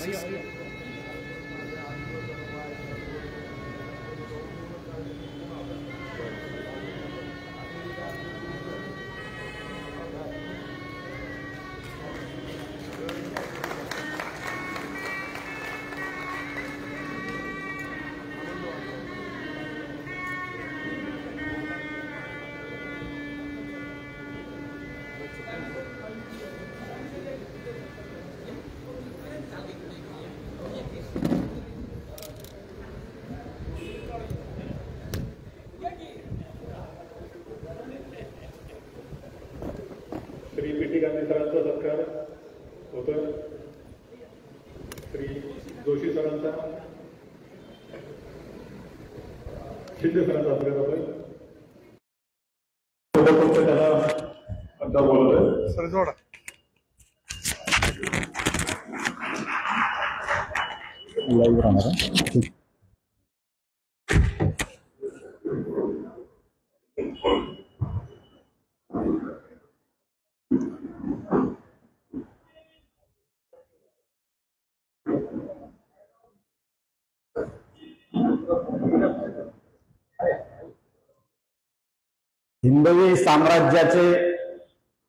Shri P T Gandhi सरांचा सत्कार होतोय. श्री जोशी सरांचा, शिंदे सरांचा सत्कार होतोय. त्याला आता बोलतोय सर जोडा. लाईव्ह राहणार. हिंदवी साम्राज्याचे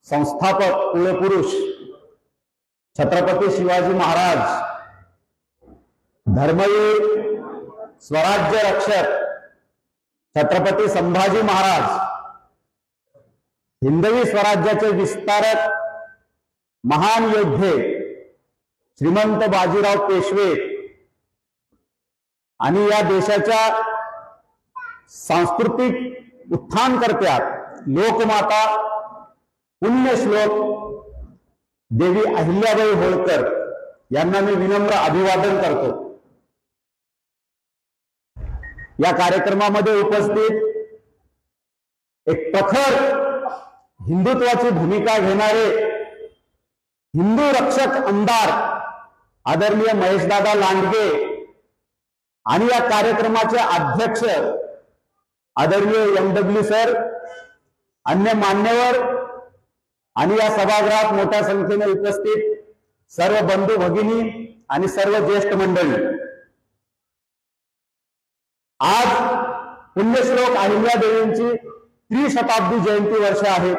संस्थापक कुलपुरुष छत्रपती शिवाजी महाराज, धर्मवीर स्वराज्य रक्षक छत्रपती संभाजी महाराज, हिंदवी स्वराज्याचे विस्तारक महान योद्धे श्रीमंत बाजीराव पेशवे आणि या देशाच्या सांस्कृतिक उत्थानकर्त्या लोकमाता पुण्यश्लोक देवी अहिल्याबाई होळकर यांना मी विनम्र अभिवादन करतो. या कार्यक्रमामध्ये उपस्थित एक प्रखर हिंदुत्वाची भूमिका घेणारे हिंदू रक्षक आमदार आदरणीय महेशदादा लांडगे आणि या कार्यक्रमाचे अध्यक्ष आदरणीय MW सर, अन्य मान्यवर आणि या सभागृहात मोठ्या संख्येने उपस्थित सर्व बंधू भगिनी आणि सर्व ज्येष्ठ मंडळी, आज पुण्यश्लोक अहिल्यादेवींची त्रिशताब्दी जयंती वर्ष आहे.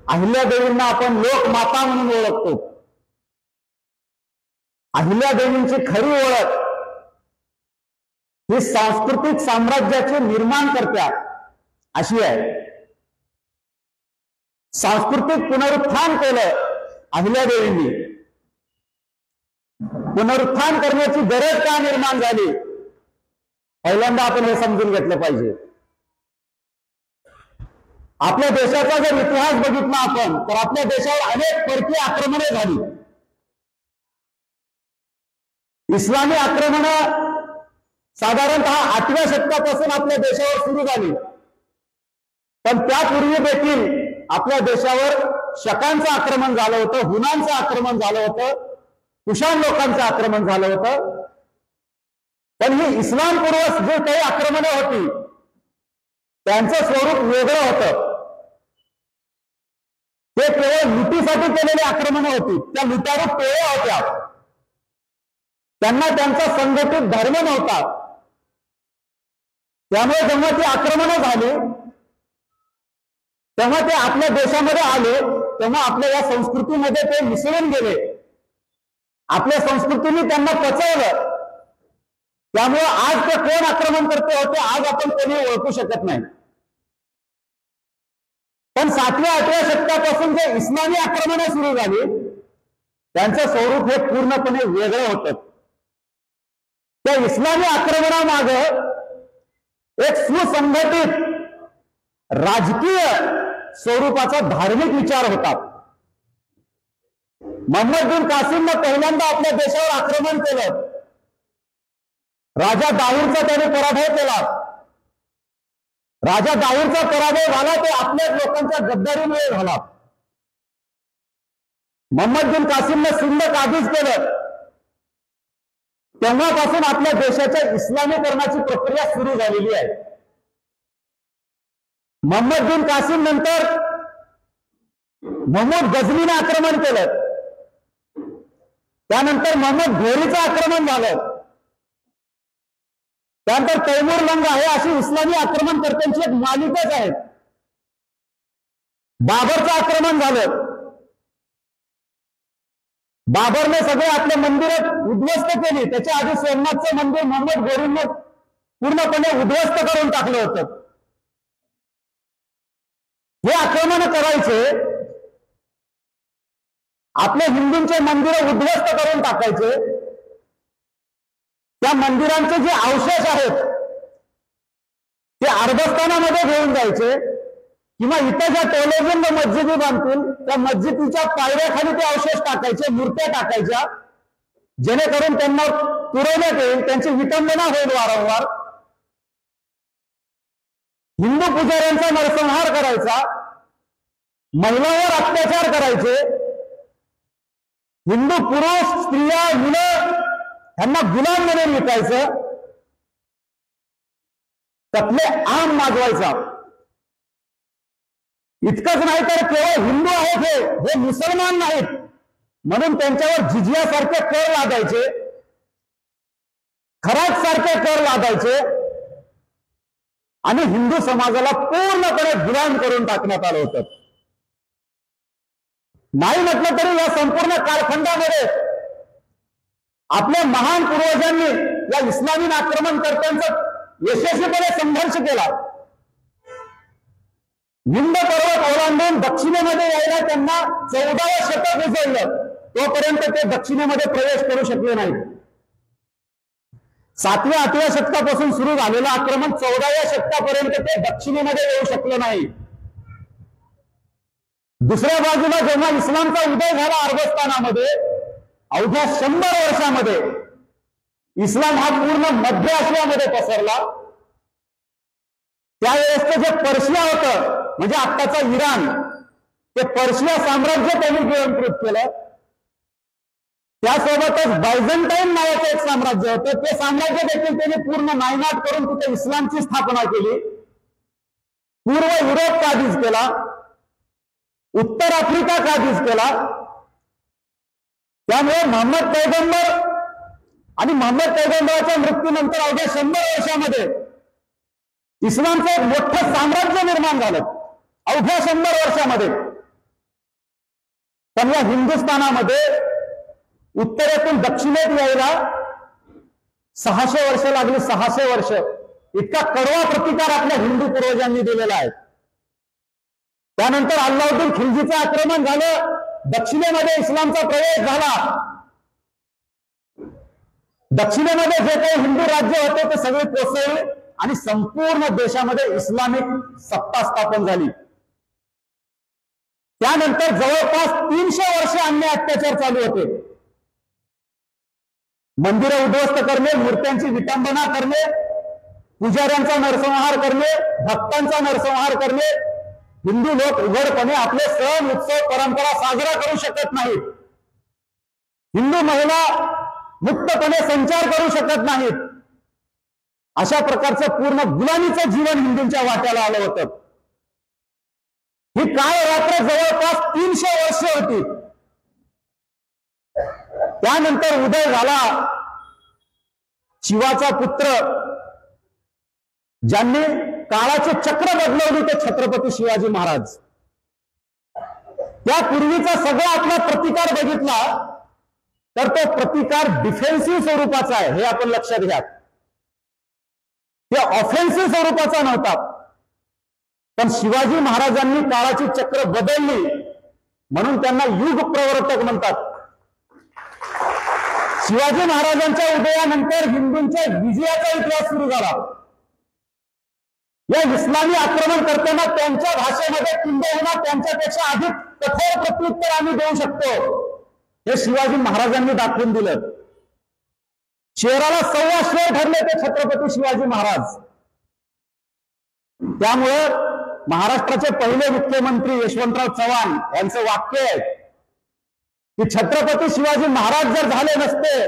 अहिल्यादेवींना आपण लोकमाता म्हणून ओळखतो. अहिल्यादेवींची खरी ओळख ही सांस्कृतिक साम्राज्याचे निर्माण करत्या अशी आहे. सांस्कृतिक पुनरुत्थान केलं अहिल्यादेवींनी. पुनरुत्थान करण्याची गरज का निर्माण झाली, पहिल्यांदा आपण हे समजून घेतलं पाहिजे. आपल्या देशाचा जर इतिहास बघितला आपण तर आपल्या देशावर अनेक परकीय आक्रमणे झाली. इस्लामी आक्रमणं साधारणतः 8व्या शतकापासून आपल्या देशावर सुरू झाली. पण त्यापूर्वी देखील आपल्या देशावर शकांचं आक्रमण झालं होतं, हुनांचं आक्रमण झालं होतं, कुशाण लोकांचं आक्रमण झालं होतं. पण ही इस्लामपूर्व जे काही आक्रमणे होती त्यांचं स्वरूप वेगळं होतं. ते केवळ लुटीसाठी केलेली आक्रमणे होती. त्या लुटारू टोळ्या होत्या. त्यांना त्यांचा संघटित धर्म नव्हता. त्यामुळे जेव्हा ती आक्रमणं झाली तेव्हा ते आपल्या देशामध्ये आले, तेव्हा आपल्या या संस्कृतीमध्ये ते मिसळून गेले. आपल्या संस्कृतीने त्यांना पचवलं. त्यामुळे आज ते कोण आक्रमण करते होते आज आपण कोणी ओळखू शकत नाही. पण 7व्या-8व्या शतकापासून जे इस्लामी आक्रमणं सुरू झाली त्यांचं स्वरूप हे पूर्णपणे वेगळं होतं. त्या इस्लामी आक्रमणामागे एक सुसंघटित राजकीय स्वरूपाचा धार्मिक विचार होता. मोहम्मद बिन कासिमनं पहिल्यांदा आपल्या देशावर आक्रमण केलं. राजा दाऊदचा त्याने पराभव केला. राजा दाऊदचा पराभव झाला तो आपल्याच लोकांच्या गद्दारीमुळे झाला. मोहम्मद बिन कासिमनं सिंध काबीज केलं. तेव्हापासून आपल्या देशाच्या इस्लामीकरणाची प्रक्रिया सुरू झालेली आहे. मोहम्मद बिन कासिम नंतर महमूद गझनीने आक्रमण केलं. त्यानंतर मोहम्मद घोरीचं आक्रमण झालं, त्यानंतर तैमूर लंग आहे, अशी इस्लामी आक्रमणकर्त्यांची एक मालिकाच आहे. बाबरचं आक्रमण झालं, बाबरने सगळे आपले मंदिरं उद्ध्वस्त केली. त्याच्या आधी सोमनाथचं मंदिर मोहम्मद घोरीने पूर्णपणे उद्ध्वस्त करून टाकलं होतं. हे आक्रमण करायचे, आपले हिंदूंचे मंदिरं उद्ध्वस्त करून टाकायचे, त्या मंदिरांचे जे अवशेष आहेत ते अरबस्तानामध्ये घेऊन जायचे किंवा इथं ज्या टेलिव्हिजन मस्जिदी बांधतील त्या मस्जिदीच्या पायऱ्याखाली ते अवशेष टाकायचे, मूर्त्या टाकायच्या, जेणेकरून त्यांना पुरवण्यात येईल, त्यांची विटंबना होईल वारंवार. हिंदू पुजाऱ्यांचा नरसंहार करायचा, महिलांवर अत्याचार करायचे, हिंदू पुरुष, स्त्रिया, मुलं यांना गुलाम म्हणून विकायचं, त्यातले आम मागवायचा. इतकंच नाही तर केवळ हिंदू आहेत हे मुसलमान नाहीत म्हणून त्यांच्यावर जिजियासारखे कर लादायचे, खराज सारखे कर लादायचे आणि हिंदू समाजाला पूर्णपणे गुलाम करून टाकण्यात आलं होतं. नाही म्हटलं तरी या संपूर्ण कालखंडामध्ये आपल्या महान पूर्वजांनी या इस्लामी आक्रमणकर्त्यांचा यशस्वीपणे संघर्ष केला. विंध्य पर्वत ओलांडून दक्षिणेमध्ये यायला त्यांना 14व्या शतक उजळलं, तोपर्यंत ते दक्षिणेमध्ये प्रवेश करू शकले नाहीत. 7व्या 8व्या शतकापासून सुरू झालेलं आक्रमण 14व्या शतकापर्यंत ते दक्षिणेमध्ये येऊ शकलं नाही. दुसऱ्या बाजूला जेव्हा इस्लामचा उदय झाला अरबस्तानामध्ये, अवघ्या 100 वर्षामध्ये इस्लाम हा पूर्ण मध्य आशियामध्ये पसरला. त्यावेळेस जे पर्शिया होतं, म्हणजे आत्ताचा इराण, ते पर्शिया साम्राज्य त्यांनी गिळंकृत केलं. त्यासोबतच बायझंटाईन नावाचं एक साम्राज्य होतं, ते साम्राज्य देखील त्यांनी पूर्ण नायनाट करून तिथे इस्लामची स्थापना केली. पूर्व युरोप काबीज केला, उत्तर आफ्रिका काबीज केला. त्यामुळे मोहम्मद पैगंबर आणि मोहम्मद पैगंबराच्या मृत्यूनंतर अवघ्या 100 वर्षामध्ये इस्लामचं एक मोठं साम्राज्य निर्माण झालं, अवघ्या 100 वर्षामध्ये. पण या हिंदुस्थानामध्ये उत्तरेतून दक्षिणेत यायला 600 वर्ष लागली. 600 वर्ष इतका कडवा प्रतिकार आपल्या हिंदू पूर्वजांनी दिलेला आहे. त्यानंतर अल्लाउद्दीन खिलजीचं आक्रमण झालं, दक्षिणेमध्ये इस्लामचा प्रवेश झाला. दक्षिणेमध्ये जे काही हिंदू राज्य होते ते सगळे कोसळले आणि संपूर्ण देशामध्ये इस्लामिक सत्ता स्थापन झाली. त्यानंतर जवळपास 300 वर्ष अन्याय अत्याचार चालू होते. मंदिरं उद्ध्वस्त करणे, मूर्त्यांची विटंबना करणे, पुजाऱ्यांचा नरसंहार करणे, भक्तांचा नरसंहार करणे. हिंदू लोक उघडपणे आपले सण, उत्सव, परंपरा साजरा करू शकत नाहीत. हिंदू महिला मुक्तपणे संचार करू शकत नाहीत. अशा प्रकारचं पूर्ण गुलामीचं जीवन हिंदूंच्या वाट्याला आलं होतं. ही काळ रात्र जवळपास 300 वर्ष होती. त्यानंतर उदय झाला शिवाचा पुत्र, ज्यांनी काळाचे चक्र बदलवले, ते छत्रपती शिवाजी महाराज. त्यापूर्वीचा सगळा आपला प्रतिकार बघितला तर तो प्रतिकार डिफेन्सिव्ह स्वरूपाचा आहे, हे आपण लक्षात घ्या. ते ऑफेन्सिव्ह स्वरूपाचा नव्हता. पण शिवाजी महाराजांनी काळाची चक्र बदलली म्हणून त्यांना युग प्रवर्तक म्हणतात. शिवाजी महाराजांच्या उदयानंतर हिंदूंच्या विजयाचा इतिहास सुरू झाला. या इस्लामी आक्रमणकर्त्यांना त्यांच्या भाषेमध्ये किंबहुना त्यांच्यापेक्षा अधिक कठोर प्रत्युत्तर आम्ही देऊ शकतो, हे शिवाजी महाराजांनी दाखवून दिलं. शेराला 1.25 शेर ठरले ते छत्रपती शिवाजी महाराज. त्यामुळं महाराष्ट्राचे पहिले मुख्यमंत्री यशवंतराव चव्हाण यांचं वाक्य आहे की छत्रपती शिवाजी महाराज जर झाले नसते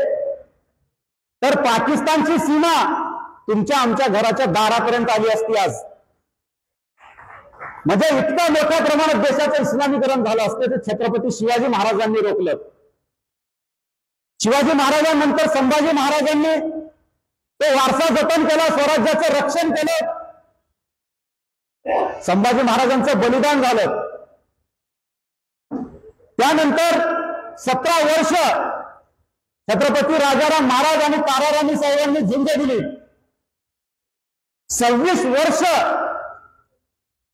तर पाकिस्तानची सीमा तुमच्या आमच्या घराच्या दारापर्यंत आली असती आज. म्हणजे इतका मोठ्या प्रमाणात देशाचं इस्लामीकरण झालं असतं ते छत्रपती शिवाजी महाराजांनी रोखलं. शिवाजी महाराजांनंतर संभाजी महाराजांनी तो वारसा जतन केला, स्वराज्याचं रक्षण केलं. संभाजी महाराजांचं बलिदान झालं. त्यानंतर 17 वर्ष छत्रपती राजाराम महाराज आणि ताराराणी साहेबांनी झुंज दिली. 26 वर्ष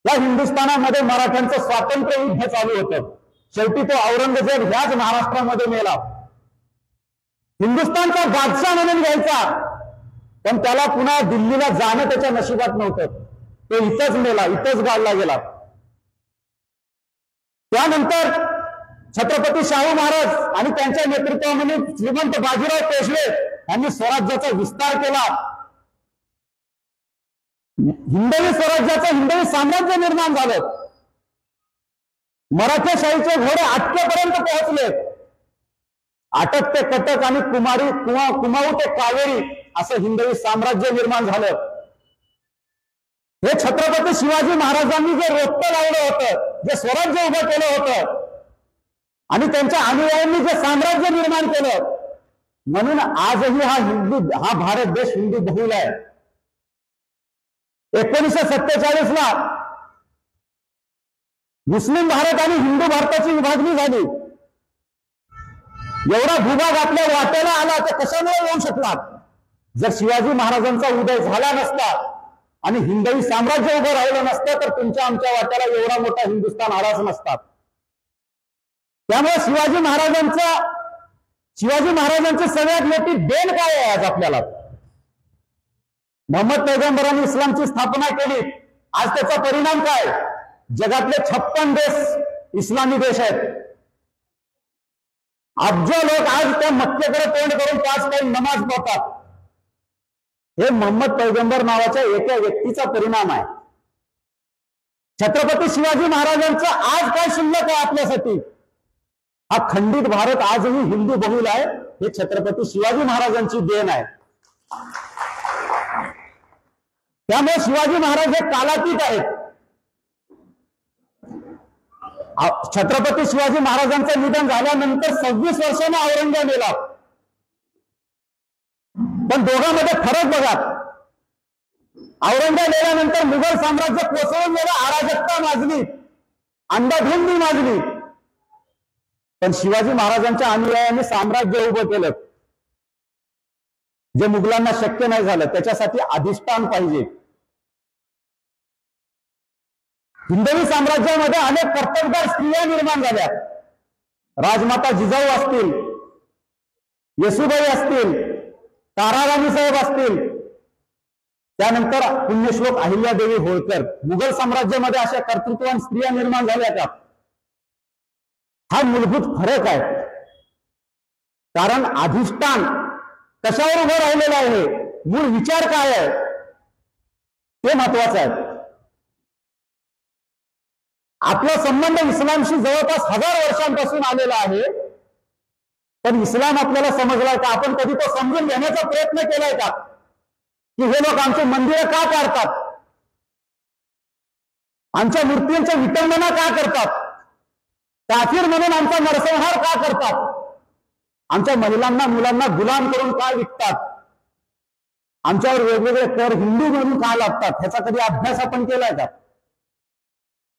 या हिंदुस्थानामध्ये मराठ्यांचं स्वातंत्र्य युद्ध चालू होतं. शेवटी तो औरंगजेब ह्याच महाराष्ट्रामध्ये मेला. हिंदुस्थानचा बादशाह म्हणून घ्यायचा, पण त्याला पुन्हा दिल्लीला जाणं त्याच्या नशिबात नव्हतं. तो इथंच मेला, इथंच गाडला गेला. त्यानंतर छत्रपती शाहू महाराज आणि त्यांच्या नेतृत्वामध्ये श्रीमंत बाजीराव पेशवे यांनी स्वराज्याचा विस्तार केला. हिंदवी स्वराज्याचं हिंदवी साम्राज्य निर्माण झालं. मराठेशाहीचे घोडे अटकेपर्यंत पोहोचले. अटक ते कटक आणि कुमाऊ ते कावेरी असं हिंदवी साम्राज्य निर्माण झालं. हे छत्रपती शिवाजी महाराजांनी जे रोपटं लावलं होतं, जे स्वराज्य उभं केलं होतं आणि त्यांच्या अनुयायांनी जे साम्राज्य निर्माण केलं, म्हणून आजही हा भारत देश हिंदू बहुल आहे. 1947 ला मुस्लिम भारत आणि हिंदू भारताची विभागणी झाली. एवढा भूभाग आपल्या वाट्याला आला तर कशामुळे येऊ शकला? जर शिवाजी महाराजांचा उदय झाला नसता आणि हिंदवी साम्राज्य उभं राहिलं नसतं तर तुमच्या आमच्या वाट्याला एवढा मोठा हिंदुस्थान आलाच नसता. त्यामुळे शिवाजी महाराजांची सगळ्यात मोठी देण काय आहे आज आपल्याला? मोहम्मद पैगंबरांनी इस्लामची स्थापना केली. आज त्याचा परिणाम काय? जगातले 56 देश इस्लामी देश आहेत. अब्ज लोक आज त्या मक्केकडे तोंड करून 5 टाइम नमाज पढतात. हे मोहम्मद पैगंबर नावाच्या एका व्यक्तीचा परिणाम आहे. छत्रपती शिवाजी महाराजांचं आज काय शिल्लक आहे आपल्यासाठी? हा खंडित भारत आजही हिंदू बहुल आहे. हे छत्रपती शिवाजी महाराजांची देण आहे. त्यामुळे शिवाजी महाराज हे कालातीत आहेत. छत्रपती शिवाजी महाराजांचं निधन झाल्यानंतर 26 वर्षांनी औरंगजेब मेला. पण दोघांमध्ये फरक बघा. औरंगजेब गेल्यानंतर मुघल साम्राज्य कोसळून गेलं, अराजकता माजली, अंधाधुंदी माजली. पण शिवाजी महाराजांच्या अनुयायांनी साम्राज्य उभं केलं, जे मुघलांना शक्य नाही झालं. त्याच्यासाठी अधिष्ठान पाहिजे. हिंदवी साम्राज्यामध्ये अनेक कर्तबगार स्त्रिया निर्माण झाल्या. राजमाता जिजाऊ असतील, येसुबाई असतील, ताराराणी साहेब असतील, त्यानंतर पुण्यश्लोक अहिल्यादेवी होळकर. मुघल साम्राज्यामध्ये अशा कर्तृत्ववान स्त्रिया निर्माण झाल्या का? हा मूलभूत फरक आहे. कारण अधिष्ठान कशावर उभं राहिलेलं आहे, मूळ विचार काय आहे ते महत्वाचं आहे. आपला संबंध इस्लामशी जवळपास 1000 वर्षांपासून आलेला आहे. पण इस्लाम आपल्याला समजलाय का? आपण कधी तो समजून घेण्याचा प्रयत्न केलाय का? की हे लोक आमचे मंदिरं का काढतात, आमच्या मूर्तींच्या विटंबना का करतात, काफिर म्हणून आमचा नरसंहार का करतात, आमच्या महिलांना मुलांना गुलाम करून का विकतात, आमच्यावर वेगवेगळे कर हिंदू म्हणून का लागतात, ह्याचा कधी अभ्यास आपण केलाय का?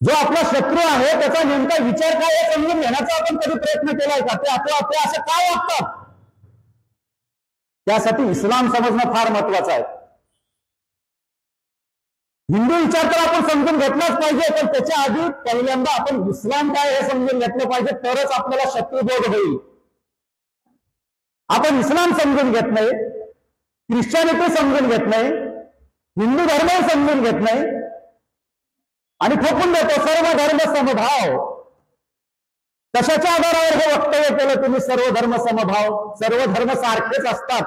जो आपला शत्रू आहे त्याचा नेमका विचार काय हे समजून घेण्याचा आपण कधी प्रयत्न केलाय का? ते आपलं असं काय वागतात? त्यासाठी इस्लाम समजणं फार महत्वाचं आहे. हिंदू विचार तर आपण समजून घेतलाच पाहिजे, पण त्याच्या आधी पहिल्यांदा आपण इस्लाम काय हे समजून घेतलं पाहिजे, तरच आपल्याला शत्रुबोध होईल. आपण इस्लाम समजून घेत नाही, ख्रिश्चनिटी समजून घेत नाही, हिंदू धर्म समजून घेत नाही आणि ठोकून देतो सर्व धर्म समभाव. कशाच्या आधारावर हे वक्तव्य केलं तुम्ही? सर्व धर्म समभाव, सर्व धर्म सारखेच असतात,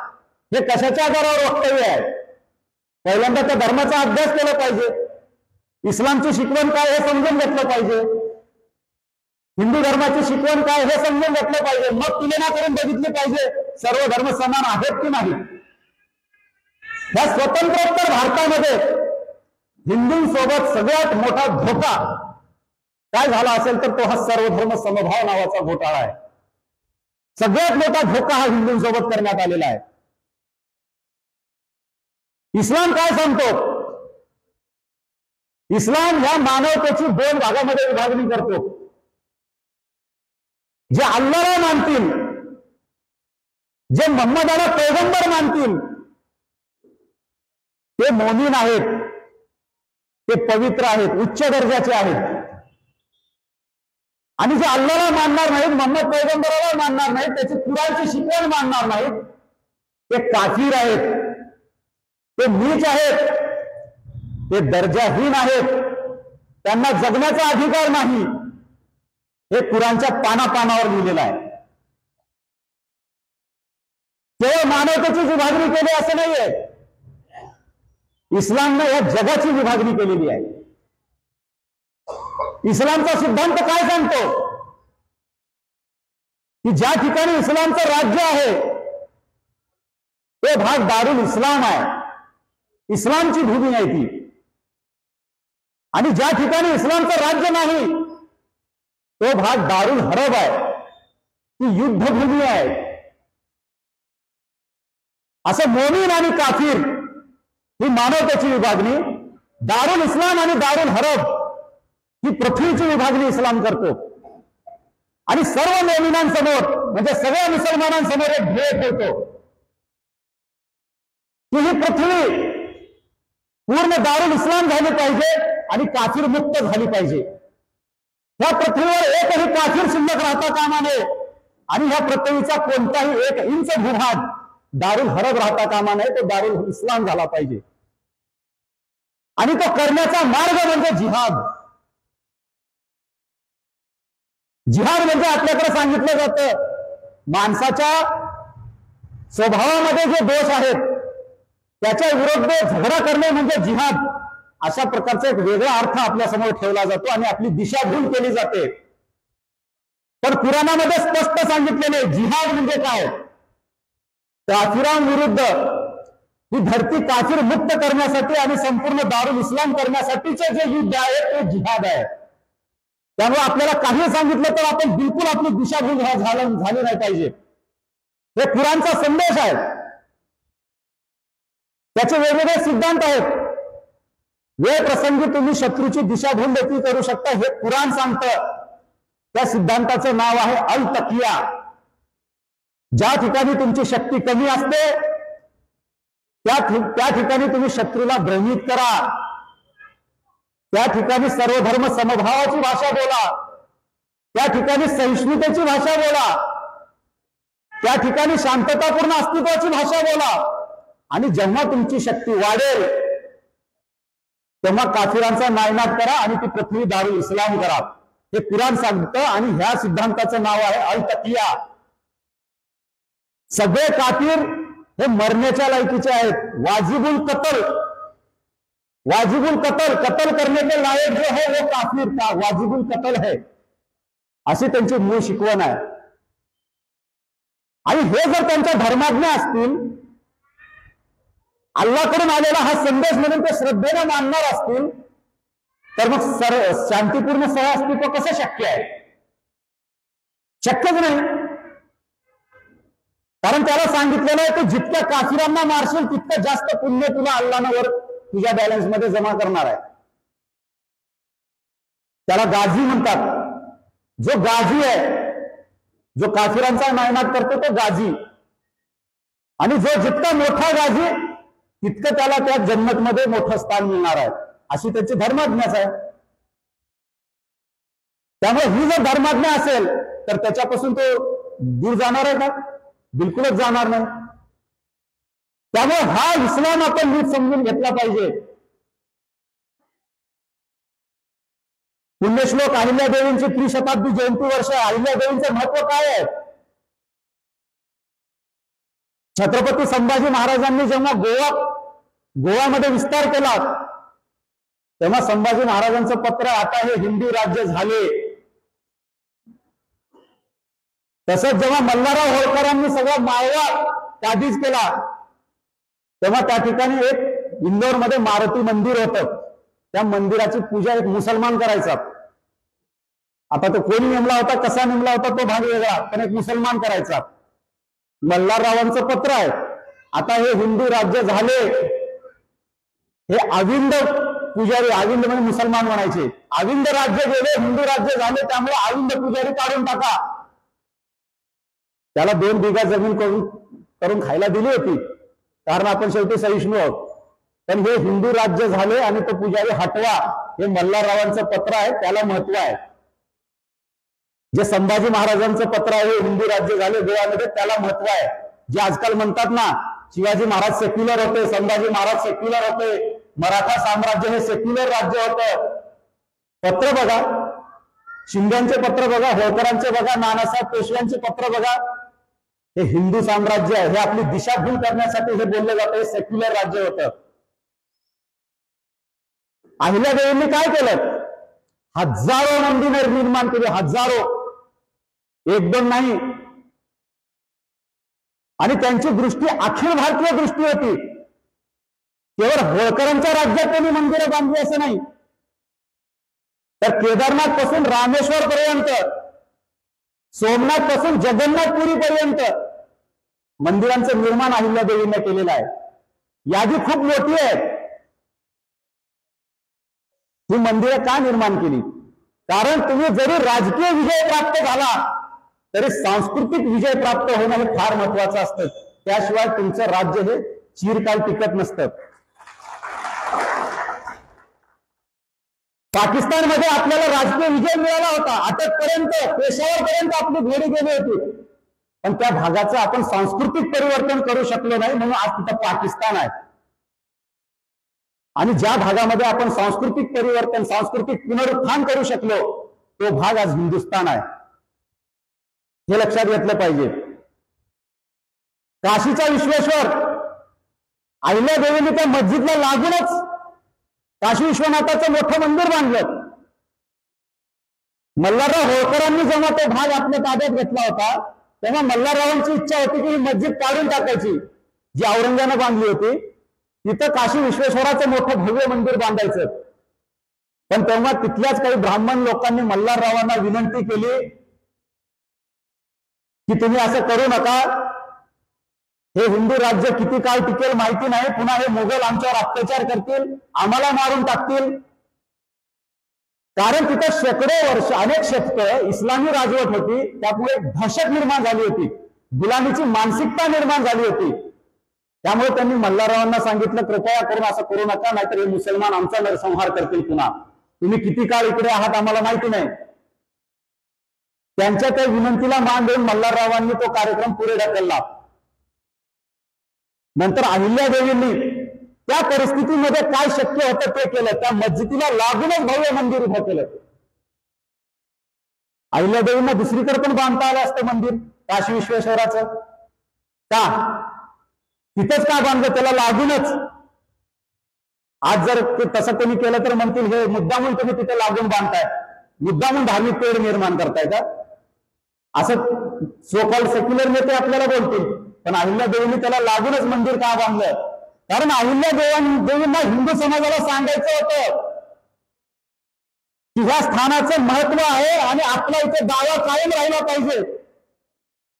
हे कशाच्या आधारावर वक्तव्य आहे? पहिल्यांदा त्या धर्माचा अभ्यास केला पाहिजे. इस्लामची शिकवण काय हे समजून घेतलं पाहिजे. हिंदू धर्माची शिकवण काय हे समजून घेतलं पाहिजे. मग तुलना करून बघितली पाहिजे सर्व धर्म समान आहेत की नाही. या स्वतंत्रोत्तर भारतामध्ये हिंदूंसोबत सगळ्यात मोठा धोका काय झाला असेल तर तो हा सर्वधर्म समभाव नावाचा घोटाळा आहे. सगळ्यात मोठा धोका हा हिंदूंसोबत करण्यात आलेला आहे. इस्लाम काय सांगतो? इस्लाम ह्या मानवतेची 2 भागामध्ये विभागणी करतो. जे अल्लाहला मानतील, जे मोहम्मदाला पैगंबर मानतील, ते मोमीन आहेत, ते पवित्र आहेत, उच्च दर्जाचे आहेत. आणि जे अल्लाहला मानणार नाहीत, मोहम्मद पैगंबराला मानणार नाहीत, त्याची कुराणची शिकवण मानणार नाहीत, ते काफिर आहेत, ते नीच आहेत, ते दर्जाहीन आहेत, त्यांना जगण्याचा अधिकार नाही. हे कुराणच्या पानापानावर लिहिलेलं आहे. केवळ मानवतेची विभागणी केली असं नाहीये, इस्लामने या जगाची विभागणी केलेली आहे. इस्लामचा सिद्धांत काय सांगतो की ज्या ठिकाणी इस्लामचं राज्य आहे ते भाग दारुल इस्लाम आहे, इस्लामची भूमी आहे ती. आणि ज्या ठिकाणी इस्लामचं राज्य नाही तो भाग दारुल हरब आहे, ती युद्धभूमी आहे. असं मोमीन आणि काफिर ही मानवतेची विभागणी, दारुल इस्लाम आणि दारुल हरब ही पृथ्वीची विभागणी इस्लाम करतो. आणि सर्व मोमिनांसमोर म्हणजे सगळ्या मुसलमानांसमोर एक ध्येय ठेवतो की ही पृथ्वी पूर्ण दारुल इस्लाम झाली पाहिजे आणि काफिर मुक्त झाली पाहिजे. ह्या पृथ्वीवर एकही काफिर शिल्लक राहता कामा नये आणि ह्या पृथ्वीचा कोणताही 1 इंच भूभाग दारुल हरब राहता कामा नये, तो दारुल इस्लाम झाला पाहिजे. आणि तो करण्याचा मार्ग म्हणजे जिहाद. जिहाद म्हणजे आपल्याकडे सांगितलं जातं माणसाच्या स्वभावामध्ये जे दोष आहेत त्याच्या विरुद्ध झगडा करणे म्हणजे जिहाद. अशा प्रकारचा एक वेगळा अर्थ आपल्यासमोर ठेवला जातो आणि आपली दिशाभूल केली जाते. पण कुराणामध्ये स्पष्ट सांगितलेले जिहाद म्हणजे काय? काफिरांविरुद्ध ही धरती काफिर मुक्त करण्यासाठी आणि संपूर्ण दारुल इस्लाम करण्यासाठीचे जे युद्ध आहे ते जिहाद आहे. त्यामुळे आपल्याला काही सांगितलं तर आपण बिलकुल आपली दिशाभूल झाली नाही पाहिजे. हे कुराणचा संदेश आहे. त्याचे वेगवेगळे सिद्धांत आहेत. वेळ प्रसंगी तुम्ही शत्रूची दिशाभूल देखील करू शकता, हे कुराण सांगतं. त्या सिद्धांताचं नाव आहे अल तकिया. ज्या ठिकाणी तुमची शक्ती कमी असते त्या ठिकाणी तुम्ही शत्रूला भ्रमित करा. त्या ठिकाणी सर्वधर्म समभावाची भाषा बोला, त्या ठिकाणी सहिष्णुतेची भाषा बोला, त्या ठिकाणी शांततापूर्ण अस्तित्वाची भाषा बोला. आणि जेव्हा तुमची शक्ती वाढेल तेव्हा काफिरांचा नायनाट करा आणि ती पृथ्वी दारुल इस्लाम करा. हे कुराण सांगतं आणि ह्या सिद्धांताचं नाव आहे अल तकिया. सगळे काफिर हे मरण्याच्या लायकीचे आहेत. वाजिबुल कतल, वाजिबुल कतल, कतल करने के लायक जो है वो काफिर का वाजिबुल कतल है, अशी त्यांची मूळ शिकवण आहे. आणि हे जर त्यांच्या धर्माज्ञ असतील, अल्लाकडून आलेला हा संदेश म्हणून ते श्रद्धेने मानणार असतील, तर मग शांतीपूर्ण सहअस्तित्व कसं शक्य आहे? शक्यच नाही. कारण त्याला सांगितलेलं आहे की जितक्या काफिरांना मारशील तितकं जास्त पुण्य तुला अल्लाहवर तुझ्या बॅलन्स मध्ये जमा करणार आहे. त्याला गाझी म्हणतात. जो गाझी आहे, जो काफिरांचा नायनाट करतो तो गाझी. आणि जो जितका मोठा गाझी तितकं त्याला त्या जन्नतमध्ये मोठं स्थान मिळणार आहे, अशी त्याची धर्माज्ञाच आहे. त्यामुळे ही जर धर्माज्ञा असेल तर त्याच्यापासून तो दूर जाणार आहे का? बिलकुलच जाणार नाही. त्यामुळे हा इस्लाम आपण नीट समजून घेतला पाहिजे. पुण्यश्लोक अहिल्यादेवींची त्रिशताब्दी जयंती वर्ष. अहिल्यादेवींचं महत्व काय आहे? छत्रपती संभाजी महाराजांनी जेव्हा गोवामध्ये विस्तार केला तेव्हा संभाजी महाराजांचं पत्र, आता हे हिंदू राज्य झाले. तसंच जेव्हा मल्हारराव होळकरांनी सगळा माळवा काबीज केला तेव्हा त्या ठिकाणी एक इंदोरमध्ये मारुती मंदिर होतं. त्या मंदिराची पूजा एक मुसलमान करायचा. आता तो कोणी नेमला होता, कसा नेमला होता तो भाग वेगळा, पण एक मुसलमान करायचा. मल्हाररावांचं पत्र आहे. आता हे हिंदू राज्य झाले, हे अविंद पुजारी, अविंद म्हणजे मुसलमान म्हणायचे, अविंद राज्य गेले, हिंदू राज्य झाले, त्यामुळे अविंद पुजारी काढून टाका. त्याला 2 बिघा जमीन करून खायला दिली होती, कारण आपण शेवटी सहिष्णू आहोत. पण हे हिंदू राज्य झाले आणि तो पुजारी हटवा, हे मल्हाररावांचं पत्र आहे, त्याला महत्व आहे. जे संभाजी महाराजांचं पत्र आहे, हिंदू राज्य झाले गोव्यामध्ये, त्याला महत्व आहे. जे आजकाल म्हणतात ना, शिवाजी महाराज सेक्युलर होते, संभाजी महाराज सेक्युलर होते, मराठा साम्राज्य हे सेक्युलर राज्य होतं. पत्र बघा, शिंद्यांचे पत्र बघा, होळकरांचे बघा, नानासाहेब पेशव्यांचे पत्र बघा. हे हिंदू साम्राज्य आहे, हे आपली दिशाभूल करण्यासाठी हे बोललं जातं, हे सेक्युलर राज्य होतं. अहिल्यादेवींनी काय केलं? हजारो मंदिर निर्माण केले, हजारो, 1-2 नाही. आणि त्यांची दृष्टी अखिल भारतीय दृष्टी होती. केवळ होळकरांच्या राज्यात त्यांनी मंदिरं बांधली असं नाही, तर केदारनाथ पासून रामेश्वर पर्यंत, सोमनाथ पासून जगन्नाथपुरी पर्यंत मंदिरांचं निर्माण अहिल्यादेवींनी केलेलं आहे. यादी खूप मोठी आहे. ही मंदिरं का निर्माण केली? कारण तुम्ही जरी राजकीय विजय प्राप्त झाला तरी सांस्कृतिक विजय प्राप्त होणं हे फार महत्वाचं असतं. त्याशिवाय तुमचं राज्य हे चिरकाल टिकत नसतं. पाकिस्तानमध्ये आपल्याला राजकीय विजय मिळाला होता, अटकपर्यंत, पेशावरपर्यंत आपली घोडी गेली होती, पण त्या भागाचं आपण सांस्कृतिक परिवर्तन करू शकलो नाही, म्हणून आज तिथं पाकिस्तान आहे. आणि ज्या भागामध्ये आपण सांस्कृतिक परिवर्तन, सांस्कृतिक पुनरुत्थान करू शकलो, तो भाग आज हिंदुस्थान आहे. हे लक्षात घेतलं पाहिजे. काशीचा विश्वेश्वर, अहिल्यादेवीने त्या मस्जिदला लागूनच काशी विश्वनाथाचं मोठं मंदिर बांधलं. मल्हारराव होळकरांनी जेव्हा तो भाग आपल्या ताब्यात घेतला होता, तेव्हा मल्हाररावांची इच्छा होती की ही मस्जिद काढून टाकायची, जी औरंगाने बांधली होती. तिथं काशी विश्वेश्वराचं मोठं भव्य मंदिर बांधायचं. पण तेव्हा तिथल्याच काही ब्राह्मण लोकांनी मल्हाररावांना विनंती केली की तुम्ही असं करू नका, हे हिंदू राज्य किती काळ टिकेल माहिती नाही, पुन्हा हे मुघल आमच्यावर अत्याचार करतील, आम्हाला मारून टाकतील. कारण तिथं शेकडो वर्ष, अनेक शतकं इस्लामी राजवट होती, त्यामुळे दहशत निर्माण झाली होती, गुलामीची मानसिकता निर्माण झाली होती. त्यामुळे त्यांनी मल्हाररावांना सांगितलं, कृपया करून असं करू नका, नाहीतर हे मुसलमान आमचा नरसंहार करतील पुन्हा. तुम्ही किती काळ इकडे आहात आम्हाला माहिती नाही. त्यांच्या त्या विनंतीला मान देऊन मल्हाररावांनी तो कार्यक्रम पुढे ढकलला. नंतर अहिल्यादेवींनी त्या परिस्थितीमध्ये काय शक्य होतं ते केलं. त्या मस्जिदीला लागूनच भव्य मंदिर उभं केलं. अहिल्यादेवींना दुसरीकडे पण बांधता आलं असतं मंदिर काशी विश्वेश्वराचं. का तिथंच का बांधलं? त्याला लागूनच. आज जर तसं कोणी केलं तर म्हणतील हे मुद्दामून तुम्ही तिथे लागून बांधताय, मुद्दामून धार्मिक तेढ निर्माण करताय का, असं सो कॉल्ड सेक्युलर नेते आपल्याला बोलतील. पण अहिल्यादेवींनी त्याला लागूनच मंदिर का बांधलं? कारण अहिल्यादेवींना हिंदू समाजाला सांगायचं होतं की ह्या स्थानाचं महत्व आहे आणि आपला इथे दावा कायम राहिला पाहिजे.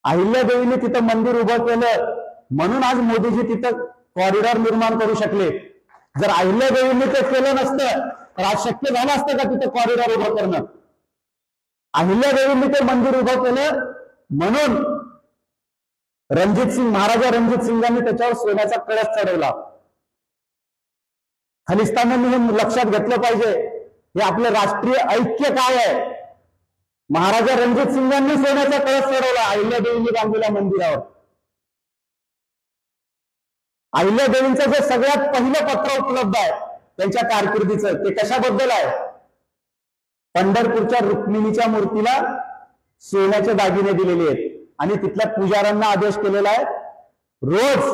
अहिल्यादेवींनी तिथं मंदिर उभं केलं म्हणून आज मोदीजी तिथं कॉरिडॉर निर्माण करू शकले. जर अहिल्यादेवींनी ते केलं नसतं तर आज शक्य झालं असतं का तिथं कॉरिडॉर उभं करणं? अहिल्यादेवींनी ते मंदिर उभं केलं म्हणून महाराजा रणजित सिंगांनी त्याच्यावर सोन्याचा कळस चढवला. खलिस्तानांनी हे लक्षात घेतलं पाहिजे, हे आपलं राष्ट्रीय ऐक्य काय आहे. महाराजा रणजित सिंगांनी सोन्याचा कळस चढवला अहिल्यादेवींनी बांधलेल्या मंदिरावर. अहिल्यादेवींचं जे सगळ्यात पहिलं पत्र उपलब्ध आहे त्यांच्या कारकिर्दीचं, ते कशाबद्दल आहे? पंढरपूरच्या रुक्मिणीच्या मूर्तीला सोन्याचे दागिने दिलेले आहेत आणि तिथल्या पुजाऱ्यांना आदेश केलेला आहे रोज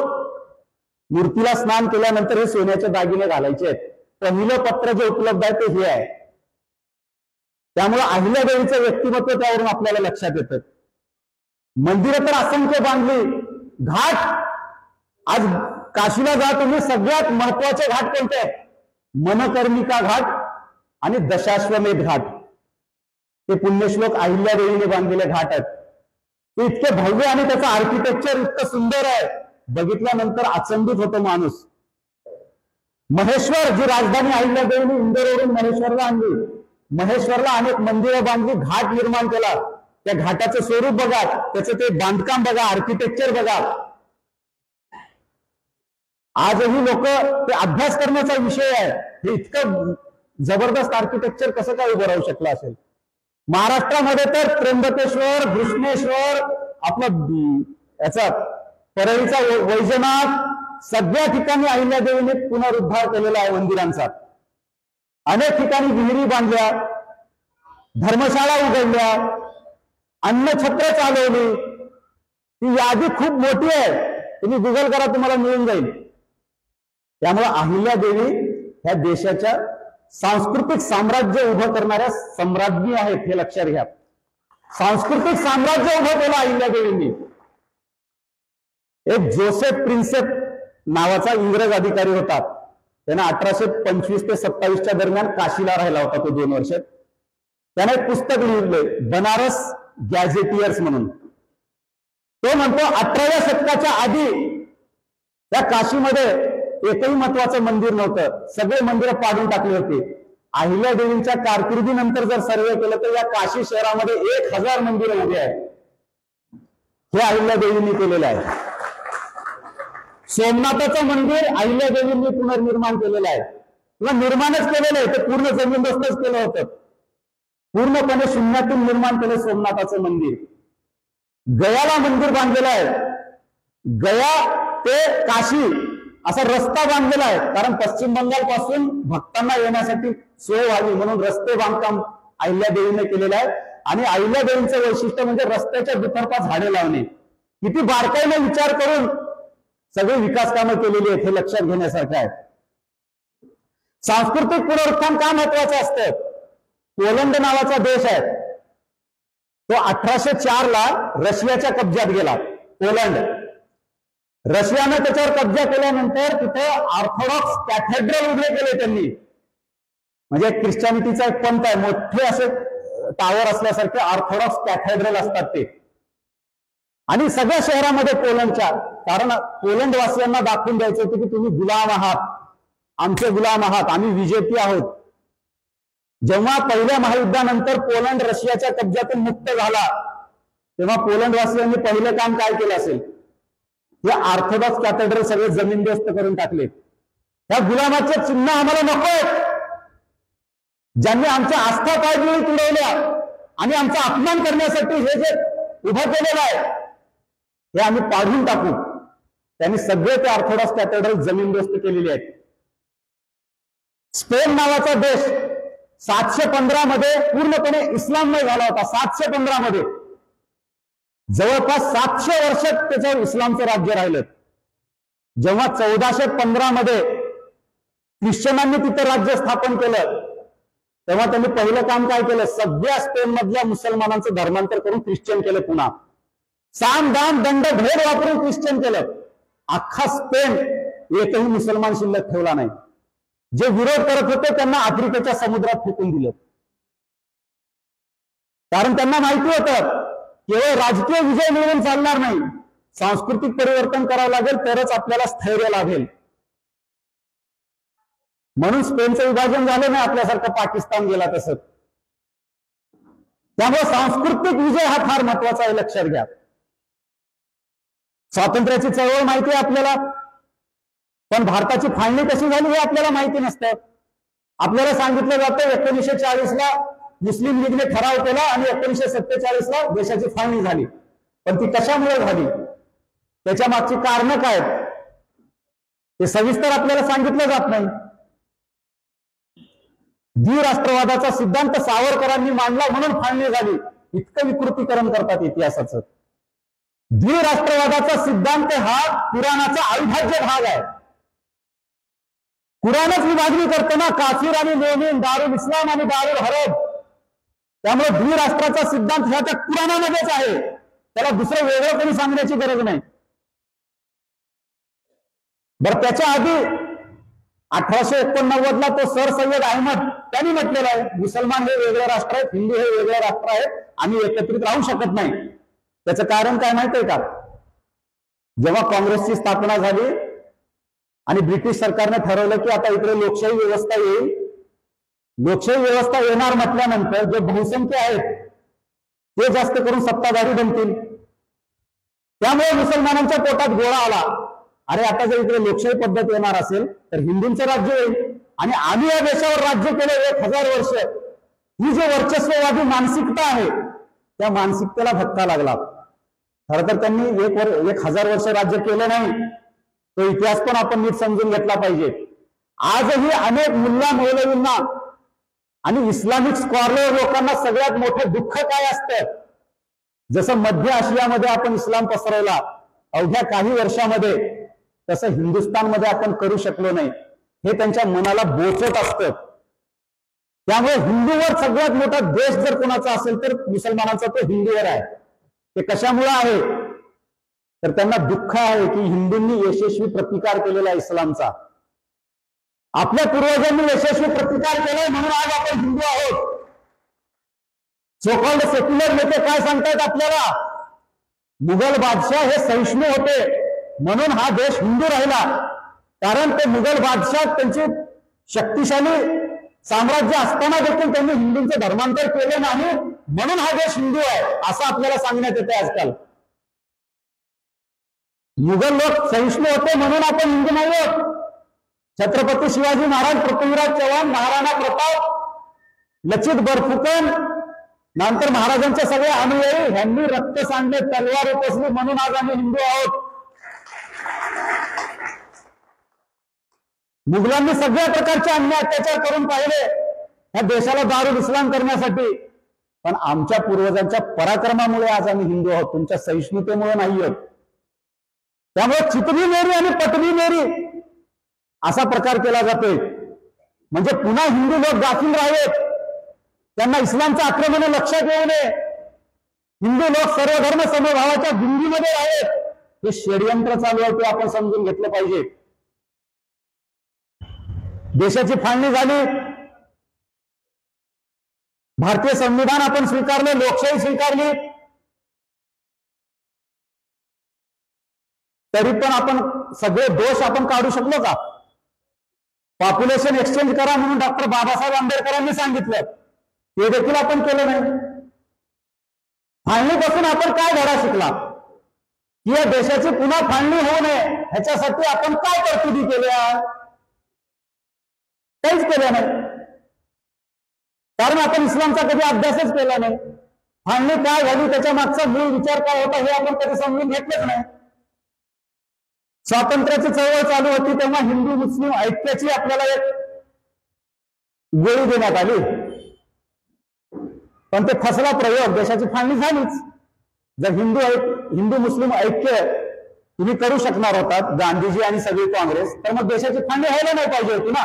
मूर्तीला स्नान केल्यानंतर हे सोन्याचे दागिने घालायचे आहेत. पहिलं पत्र जे उपलब्ध आहे ते हे आहे. त्यामुळे अहिल्यादेवीचं व्यक्तिमत्व त्यावरून आपल्याला लक्षात येतं. मंदिरं तर असंख्य बांधली. घाट, आज काशीला जा तुम्ही, सगळ्यात महत्वाचे घाट कोणते आहेत? मनकर्णिका घाट आणि दशाश्वमेध घाट. ते पुण्यश्लोक अहिल्यादेवीने बांधलेले घाट आहेत. ते इतके भव्य आणि त्याचं आर्किटेक्चर इतकं सुंदर आहे, बघितल्यानंतर अचंबित होतो माणूस. महेश्वर, जी राजधानी अहिल्यादेवीने इंदोरवरून महेश्वरला आणली, महेश्वरला अनेक मंदिरं बांधली, घाट निर्माण केला. त्या घाटाचं स्वरूप बघा, त्याचं ते बांधकाम बघा, आर्किटेक्चर बघा. आजही लोक ते अभ्यास करण्याचा विषय आहे. हे इतकं जबरदस्त आर्किटेक्चर कसं काय उभं राहू शकलं असेल. महाराष्ट्रामध्ये तर त्र्यंबकेश्वर, घृष्णेश्वर, आपलं याचा परळीचा वैजनाथ, सगळ्या ठिकाणी अहिल्यादेवीने पुनरुद्धार केलेला आहे मंदिरांचा. अनेक ठिकाणी विहिरी बांधल्या, धर्मशाळा उघडल्या, अन्नछत्र चालवली. ही यादी खूप मोठी आहे, तुम्ही गुगल करा, तुम्हाला मिळून जाईल. त्यामुळे अहिल्यादेवी ह्या देशाच्या सांस्कृतिक साम्राज्य उभं करणाऱ्या सम्राज्ञी आहेत, हे लक्षात घ्या. सांस्कृतिक साम्राज्य उभं केलं अहिल्यादेवींनी. एक जोसेफ प्रिन्सेप नावाचा इंग्रज अधिकारी होता. त्याने 1825 ते 27 दरम्यान काशीला राहिला होता तो 2 वर्ष. त्याने एक पुस्तक लिहिलंय, बनारस गॅझेटियर्स म्हणून. तो म्हणतो 18व्या शतकाच्या आधी त्या काशीमध्ये एकही महत्वाचं मंदिर नव्हतं, सगळे मंदिरं पाडून टाकली होती. अहिल्यादेवींच्या कारकिर्दीनंतर जर सर्वे केलं तर या काशी शहरामध्ये 1000 मंदिरं उभी आहेत. हे अहिल्यादेवींनी केलेलं आहे. सोमनाथाचं मंदिर अहिल्यादेवींनी पुनर्निर्माण केलेलं आहे, किंवा निर्माणच केलेलं आहे, ते पूर्ण जमीनदोस्तच केलं होतं. पूर्णपणे शून्यातून निर्माण केलं सोमनाथाचं मंदिर. गयाला मंदिर बांधलेलं आहे. गया ते काशी असा रस्ता बांधलेला आहे, कारण पश्चिम बंगाल पासून भक्तांना येण्यासाठी सोय व्हावी म्हणून रस्ते बांधकाम अहिल्यादेवीने केलेलं आहे. आणि अहिल्यादेवींचं वैशिष्ट्य म्हणजे रस्त्याच्या दुतर्फा झाडे लावणे. किती बारकाईने विचार करून सगळे विकास कामं केलेली आहेत, हे लक्षात घेण्यासारखं आहे. सांस्कृतिक पुनरुत्थान का महत्वाचं असतं. पोलंड नावाचा देश आहे, तो 1804 ला रशियाच्या कब्जात गेला. पोलंड, रशियानं त्याच्यावर कब्जा केल्यानंतर तिथे ऑर्थोडॉक्स कॅथेड्रल उभे केले त्यांनी. म्हणजे ख्रिश्चनिटीचा एक पंथ आहे, मोठे असे टावर असल्यासारखे ऑर्थोडॉक्स कॅथेड्रल असतात ते. आणि सगळ्या शहरामध्ये पोलंडच्या, कारण पोलंड वासियांना दाखवून द्यायचं होतं की तुम्ही गुलाम आहात, आमचे गुलाम आहात, आम्ही विजेते आहोत. जेव्हा पहिल्या महायुद्धानंतर पोलंड रशियाच्या कब्जातून मुक्त झाला, तेव्हा पोलंड वासियांनी पहिलं काम काय केलं असेल, हे ऑर्थोडॉक्स कॅथेड्रल सगळे जमीनदोस्त करून टाकले. ह्या गुलामाचे चिन्ह आम्हाला नको आहेत. ज्यांनी आमच्या आस्था पायदळी तुडवल्या आणि आमचा अपमान करण्यासाठी हे जे उभं केलेलं आहे, हे आम्ही पाडून टाकू. त्यांनी सगळे ते ऑर्थोडॉक्स कॅथेड्रल जमीनदोस्त केलेले आहेत. स्पेन नावाचा देश 715 मध्ये पूर्णपणे इस्लाममय झाला होता. 715 मध्ये जवळपास 700 वर्ष त्याच्यावर इस्लामचं राज्य राहिलं. जेव्हा 1415 मध्ये ख्रिश्चनांनी तिथे राज्य स्थापन केलं, तेव्हा त्यांनी पहिलं काम काय केलं, सगळ्या स्पेन मधल्या मुसलमानांचं धर्मांतर करून ख्रिश्चन केलं. पुन्हा साम दाम दंड भेद वापरून ख्रिश्चन केलं. अख्खा स्पेन एकही मुसलमान शिल्लक ठेवला नाही. जे विरोध करत होते त्यांना आफ्रिकेच्या समुद्रात फेकून दिलं. कारण त्यांना माहिती होतं केवळ राजकीय विजय मिळवून चालणार नाही, सांस्कृतिक परिवर्तन करावं लागेल, तरच आपल्याला स्थैर्य लाभेल. म्हणून स्पेनचं विभाजन झालं नाही, आपल्यासारखं पाकिस्तान गेला तसं. त्यामुळे सांस्कृतिक विजय हा फार महत्वाचा आहे, लक्षात घ्या. स्वातंत्र्याची चळवळ माहिती आहे आपल्याला, पण भारताची फाळणी कशी झाली हे आपल्याला माहिती नसतं. आपल्याला सांगितलं जातं 1940 ला मुस्लिम लीगने ठराव केला आणि 1947 ला देशाची फाळणी झाली. पण ती कशामुळे झाली, त्याच्या मागची कारणं काय ते सविस्तर आपल्याला सांगितलं जात नाही. द्विराष्ट्रवादाचा सिद्धांत सावरकरांनी मांडला म्हणून फाळणी झाली, इतकं विकृतीकरण करतात इतिहासाचं. द्विराष्ट्रवादाचा सिद्धांत हा कुराणाचा अविभाज्य भाग आहे. कुराणच विभागणी करताना काफिर आणि मोमीन, दारुल इस्लाम आणि दारुल हरब. त्यामुळे द्विराष्ट्राचा सिद्धांत ह्या त्या कुराणामध्येच आहे, त्याला दुसरं वेगळं कोणी सांगण्याची गरज नाही. बरं, त्याच्या आधी 1889ला तो सर सय्यद अहमद त्यांनी म्हटलेला आहे, मुसलमान हे वेगळं राष्ट्र आहेत, हिंदू हे वेगळं राष्ट्र आहे, आम्ही एकत्रित राहू शकत नाही. त्याचं कारण काय माहितीये का? जेव्हा काँग्रेसची स्थापना झाली आणि ब्रिटिश सरकारने ठरवलं की आता इकडे लोकशाही व्यवस्था येईल, लोकशाही व्यवस्था येणार म्हटल्यानंतर जे बहुसंख्य आहेत ते जास्त करून सत्ताधारी बनतील. त्यामुळे मुसलमानांच्या पोटात गोळा आला, अरे आता जर इकडे लोकशाही पद्धत येणार असेल तर हिंदूंचं राज्य येईल आणि आम्ही या देशावर राज्य केलं 1000 वर्ष. ही जी वर्चस्ववादी मानसिकता आहे त्या मानसिकतेला धक्का लागला. खरं तर त्यांनी 1000 वर्ष राज्य केलं नाही, तो इतिहास पण आपण नीट समजून घेतला पाहिजे. आजही अनेक मुल्ला मौलवींना आणि इस्लामिक स्कॉलर लोकांना सगळ्यात मोठं दुःख काय असतं, जसं मध्य आशियामध्ये आपण इस्लाम पसरवला अवघ्या काही वर्षामध्ये, तसं हिंदुस्थानमध्ये आपण करू शकलो नाही, हे त्यांच्या मनाला बोचत असतं. त्यामुळे हिंदूवर सगळ्यात मोठा देश जर कोणाचा असेल तर मुसलमानांचा तो हिंदूवर आहे. ते कशामुळे आहे तर त्यांना दुःख आहे की हिंदूंनी यशस्वी प्रतिकार केलेला इस्लामचा, आपल्या पूर्वजांनी यशस्वी प्रतिकार केलाय म्हणून आज आपण हिंदू आहोत. सोकॉल्ड सेक्युलर नेते काय सांगतायत आपल्याला, मुघल बादशाह हे सहिष्णू होते म्हणून हा देश हिंदू राहिला, कारण ते मुघल बादशाह त्यांचे शक्तिशाली साम्राज्य असताना देखील त्यांनी हिंदूंचे धर्मांतर केले नाही म्हणून हा देश हिंदू आहे, असं आपल्याला सांगण्यात येते आजकाल. मुघल लोक सहिष्णू होते म्हणून आपण हिंदू नाही आहोत. छत्रपती शिवाजी महाराज, पृथ्वीराज चव्हाण, महाराणा प्रताप, लचित बरफुकन, नंतर महाराजांचे सगळे अनुयायी ह्यांनी रक्त सांडले, तलवार उपसली म्हणून आज आम्ही हिंदू आहोत. मुघलांनी सगळ्या प्रकारचे अन्याय अत्याचार करून पाहिले ह्या देशाला दारुल इस्लाम करण्यासाठी, पण आमच्या पूर्वजांच्या पराक्रमामुळे आज आम्ही हिंदू आहोत, तुमच्या सहिष्णुतेमुळे नाही आहोत. त्यामुळे चितली मेरी आणि पटली मेरी असा प्रकार केला जातोय, म्हणजे पुन्हा हिंदू लोक गाफील राहावेत, त्यांना इस्लामचं आक्रमण लक्षात येऊ नये, हिंदू लोक सर्वधर्म समभावाच्या गुंगीमध्ये राहावेत, हे षडयंत्र चालू आहे ते आपण समजून घेतलं पाहिजे. देशाची फाळणी झाली, भारतीय संविधान आपण स्वीकारलं, लोकशाही स्वीकारली, तरी पण आपण सगळे दोष आपण काढू शकलो का? पॉप्युलेशन एक्सचेंज करा म्हणून डॉक्टर बाबासाहेब आंबेडकरांनी सांगितलं, ते देखील आपण केलं नाही. फाळणीपासून आपण काय धडा शिकला की या देशाची पुन्हा फाळणी होऊ नये ह्याच्यासाठी आपण काय तरतुदी केल्या? काहीच केलं नाही, कारण आपण इस्लामचा कधी अभ्यासच केला नाही. फाळणी काय झाली, त्याच्या मागचा मूळ विचार काय होता हे आपण कधी समजून घेतलंच नाही. स्वातंत्र्याची चळवळ चालू होती तेव्हा हिंदू मुस्लिम ऐक्याची आपल्याला एक गोळी देण्यात आली, पण ते फसला प्रयोग, देशाची फाळणी झालीच. जर हिंदू मुस्लिम ऐक्य तुम्ही करू शकणार होतात, गांधीजी आणि सगळी काँग्रेस, तर मग देशाची फाळणी व्हायला नाही पाहिजे होती ना,